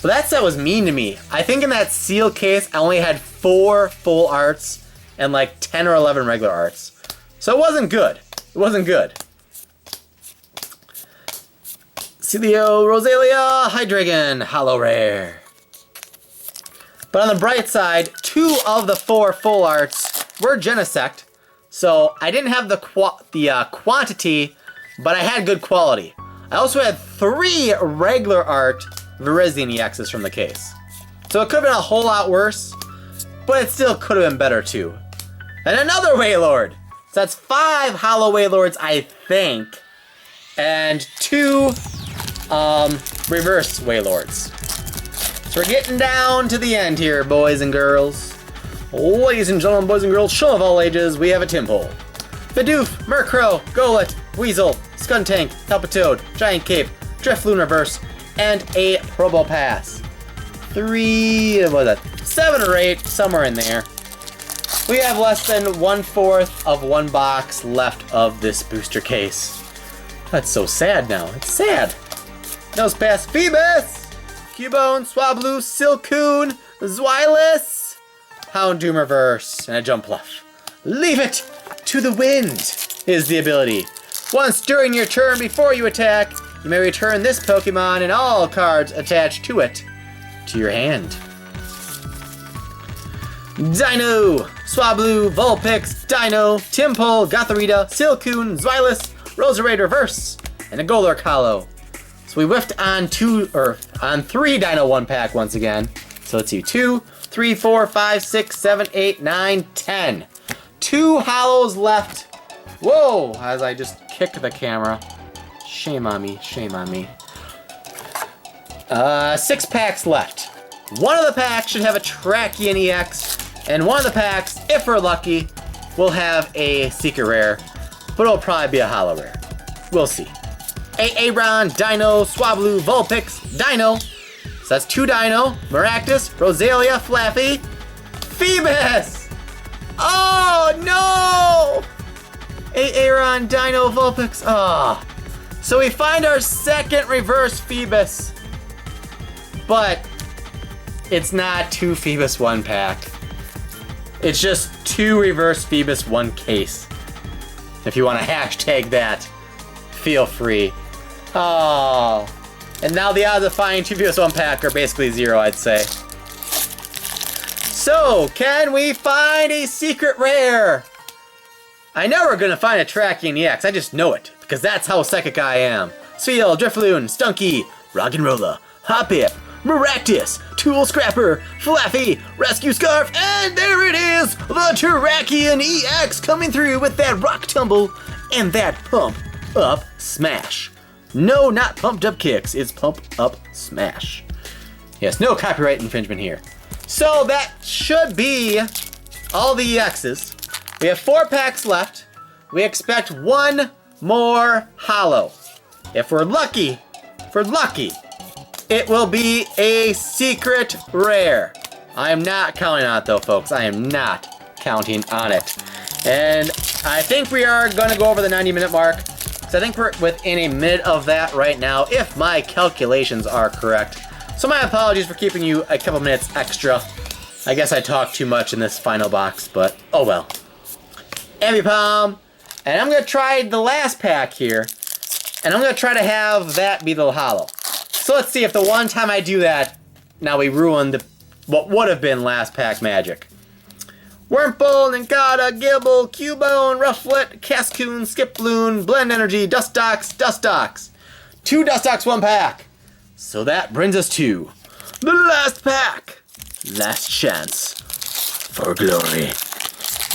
But that set was mean to me. I think in that seal case, I only had 4 full arts and like 10 or 11 regular arts. So it wasn't good. It wasn't good. Celio, Rosalia, Hydreigon, Hollow Rare. But on the bright side, 2 of the 4 full arts were Genesect, so I didn't have the quantity, but I had good quality. I also had 3 regular art Virizion EXs from the case. So it could have been a whole lot worse, but it still could have been better too. And another Wailord! So that's 5 Hollow Wailords, I think, and 2 reverse Wailords. So we're getting down to the end here, boys and girls. Ladies and gentlemen, boys and girls, show of all ages, we have a Tympole, Bidoof, Murkrow, Golett, Weasel, Skuntank, Palpitoad, Giant Cape, Drifloon Reverse, and a Probopass. 7 or 8, somewhere in there. We have less than 1/4 of 1 box left of this booster case. That's so sad now. It's sad. Nosepass, Phoebus, Cubone, Swablu, Silcoon, Zweilous, Houndoom Reverse, and a Jumpluff. Leave it to the wind is the ability. Once during your turn before you attack, you may return this Pokemon and all cards attached to it to your hand. Dino, Swablu, Vulpix, Dino, Tympole, Gothorita, Silcoon, Zweilous, Roserade Reverse, and a Golurk Hollow. So we whiffed on 3 Dino 1 pack once again. So let's see, 2, 3, 4, 5, 6, 7, 8, 9, 10. 2 hollows left. Whoa, as I just kicked the camera. Shame on me, shame on me. 6 packs left. One of the packs should have a Trachean EX, and one of the packs, if we're lucky, will have a secret rare, but it'll probably be a hollow rare. We'll see. Aron, Dino, Swablu, Vulpix, Dino. So that's 2 Dino, Maractus, Rosalia, Flaffy, Phoebus! Oh no! Aron, Dino, Vulpix, ah. So we find our second reverse Phoebus, but it's not 2 Phoebus 1 pack. It's just 2 reverse Phoebus 1 case. If you want to hashtag that, feel free. Oh, and now the odds of finding 2 Phoebus 1 pack are basically 0, I'd say. So, can we find a secret rare? I know we're gonna find a Trachean EX, I just know it, because that's how psychic I am. Seal, Drifloon, Stunky, Roggenrola, Hoppip, Maractus, Tool Scrapper, Flaffy, Rescue Scarf, and there it is! The Trachean EX coming through with that Rock Tumble and that Pump Up Smash. No, not Pumped Up Kicks, it's Pump Up Smash. Yes, no copyright infringement here. So that should be all the EXs. We have 4 packs left. We expect 1 more hollow. If we're lucky, it will be a secret rare. I am not counting on it though, folks. I am not counting on it. And I think we are gonna go over the 90-minute mark. So I think we're within a minute of that right now, if my calculations are correct. So my apologies for keeping you a couple minutes extra. I guess I talked too much in this final box, but oh well. Ambipom, and I'm gonna try the last pack here, and I'm gonna try to have that be the holo. So let's see if the one time I do that, now we ruined what would have been last pack magic. Wurmple, Nincada, Gibble, Cubone, Rufflet, Cascoon, Skiploon, Blend Energy, Dustox, Dustox. 2 Dustox, 1 pack. So that brings us to the last pack. Last chance for glory.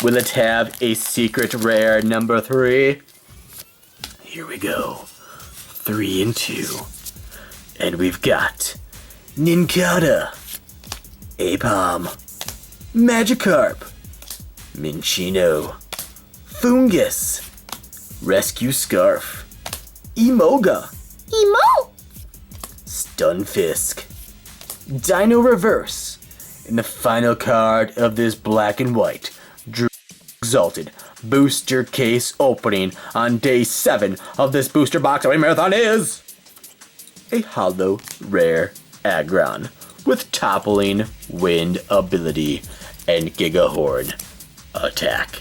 Will it have a secret rare number 3? Here we go. 3 and 2. And we've got Nincada, Apom, Magikarp, Minchino, Fungus, Rescue Scarf, Emoga, Stunfisk, Dino Reverse, and the final card of this black and white Exalted booster case opening on day 7 of this booster box opening marathon is a holo rare Aggron with toppling wind ability and Gigahorn attack.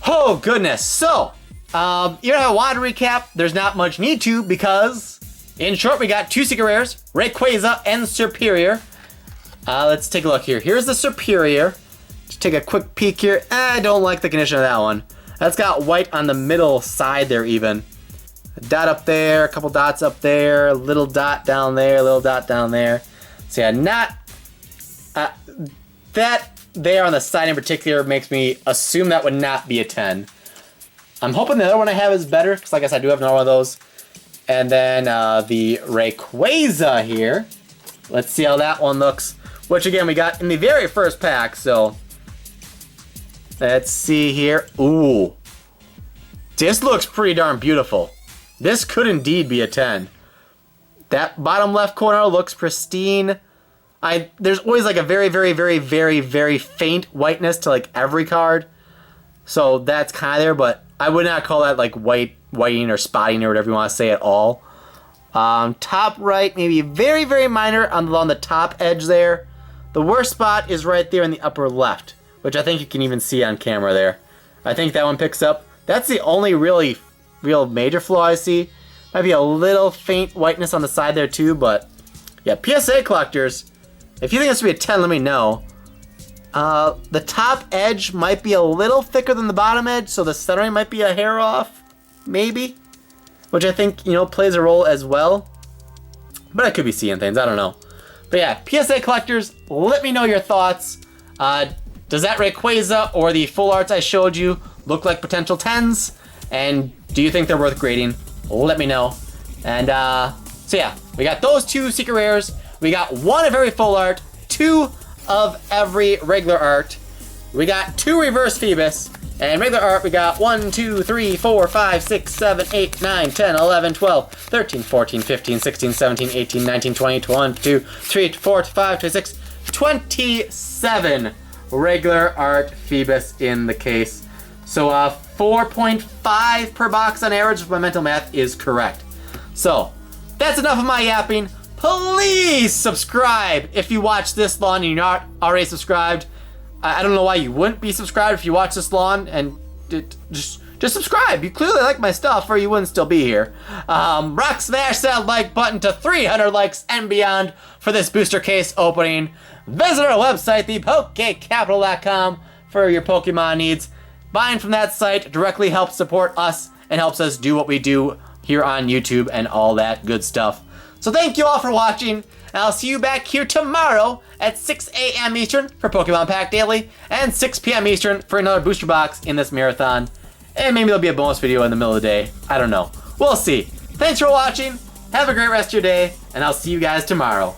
Oh goodness, so you know how I wanted to recap, there's not much need to because in short we got 2 secret rares, Rayquaza and Superior. Let's take a look here. Here's the Superior. Just take a quick peek here. I don't like the condition of that one. That's got white on the middle side there even. A dot up there, a couple dots up there, a little dot down there, a little dot down there. So yeah, not that there on the side in particular makes me assume that would not be a 10. I'm hoping the other one I have is better, because like I said, I do have another one of those. And then the Rayquaza here. Let's see how that one looks. Which again, we got in the very first pack, so let's see here. Ooh. This looks pretty darn beautiful. This could indeed be a 10. That bottom left corner looks pristine. There's always like a very faint whiteness to like every card. So that's kind of there, but I would not call that like whiting or spotting or whatever you want to say at all. Top right, maybe very minor on the top edge there. The worst spot is right there in the upper left, which I think you can even see on camera there. I think that one picks up. That's the only real major flaw I see. Might be a little faint whiteness on the side there too, but yeah, PSA collectors, if you think this would be a 10, let me know. The top edge might be a little thicker than the bottom edge, so the centering might be a hair off, maybe. Which I think, you know, plays a role as well. But I could be seeing things, I don't know. But yeah, PSA collectors, let me know your thoughts. Does that Rayquaza or the full arts I showed you look like potential 10s? And do you think they're worth grading? Let me know. And so yeah, we got those 2 secret rares. We got 1 of every full art, 2 of every regular art. We got 2 reverse Phoebus. And regular art, we got 1, 2, 3, 4, 5, 6, 7, 8, 9, 10, 11, 12, 13, 14, 15, 16, 17, 18, 19, 20, 21, 22, 23, 24, 25, 26, 27 regular art Phoebus in the case. So 4.5 per box on average if my mental math is correct. So that's enough of my yapping. Please subscribe if you watch this long and you're not already subscribed. I don't know why you wouldn't be subscribed if you watch this long, and just subscribe. You clearly like my stuff or you wouldn't still be here. Rock smash that like button to 300 likes and beyond for this booster case opening. Visit our website, thepokecapital.com, for your Pokemon needs. Buying from that site directly helps support us and helps us do what we do here on YouTube and all that good stuff. So thank you all for watching, and I'll see you back here tomorrow at 6 a.m. Eastern for Pokemon Pack Daily, and 6 p.m. Eastern for another booster box in this marathon. And maybe there'll be a bonus video in the middle of the day. I don't know. We'll see. Thanks for watching. Have a great rest of your day, and I'll see you guys tomorrow.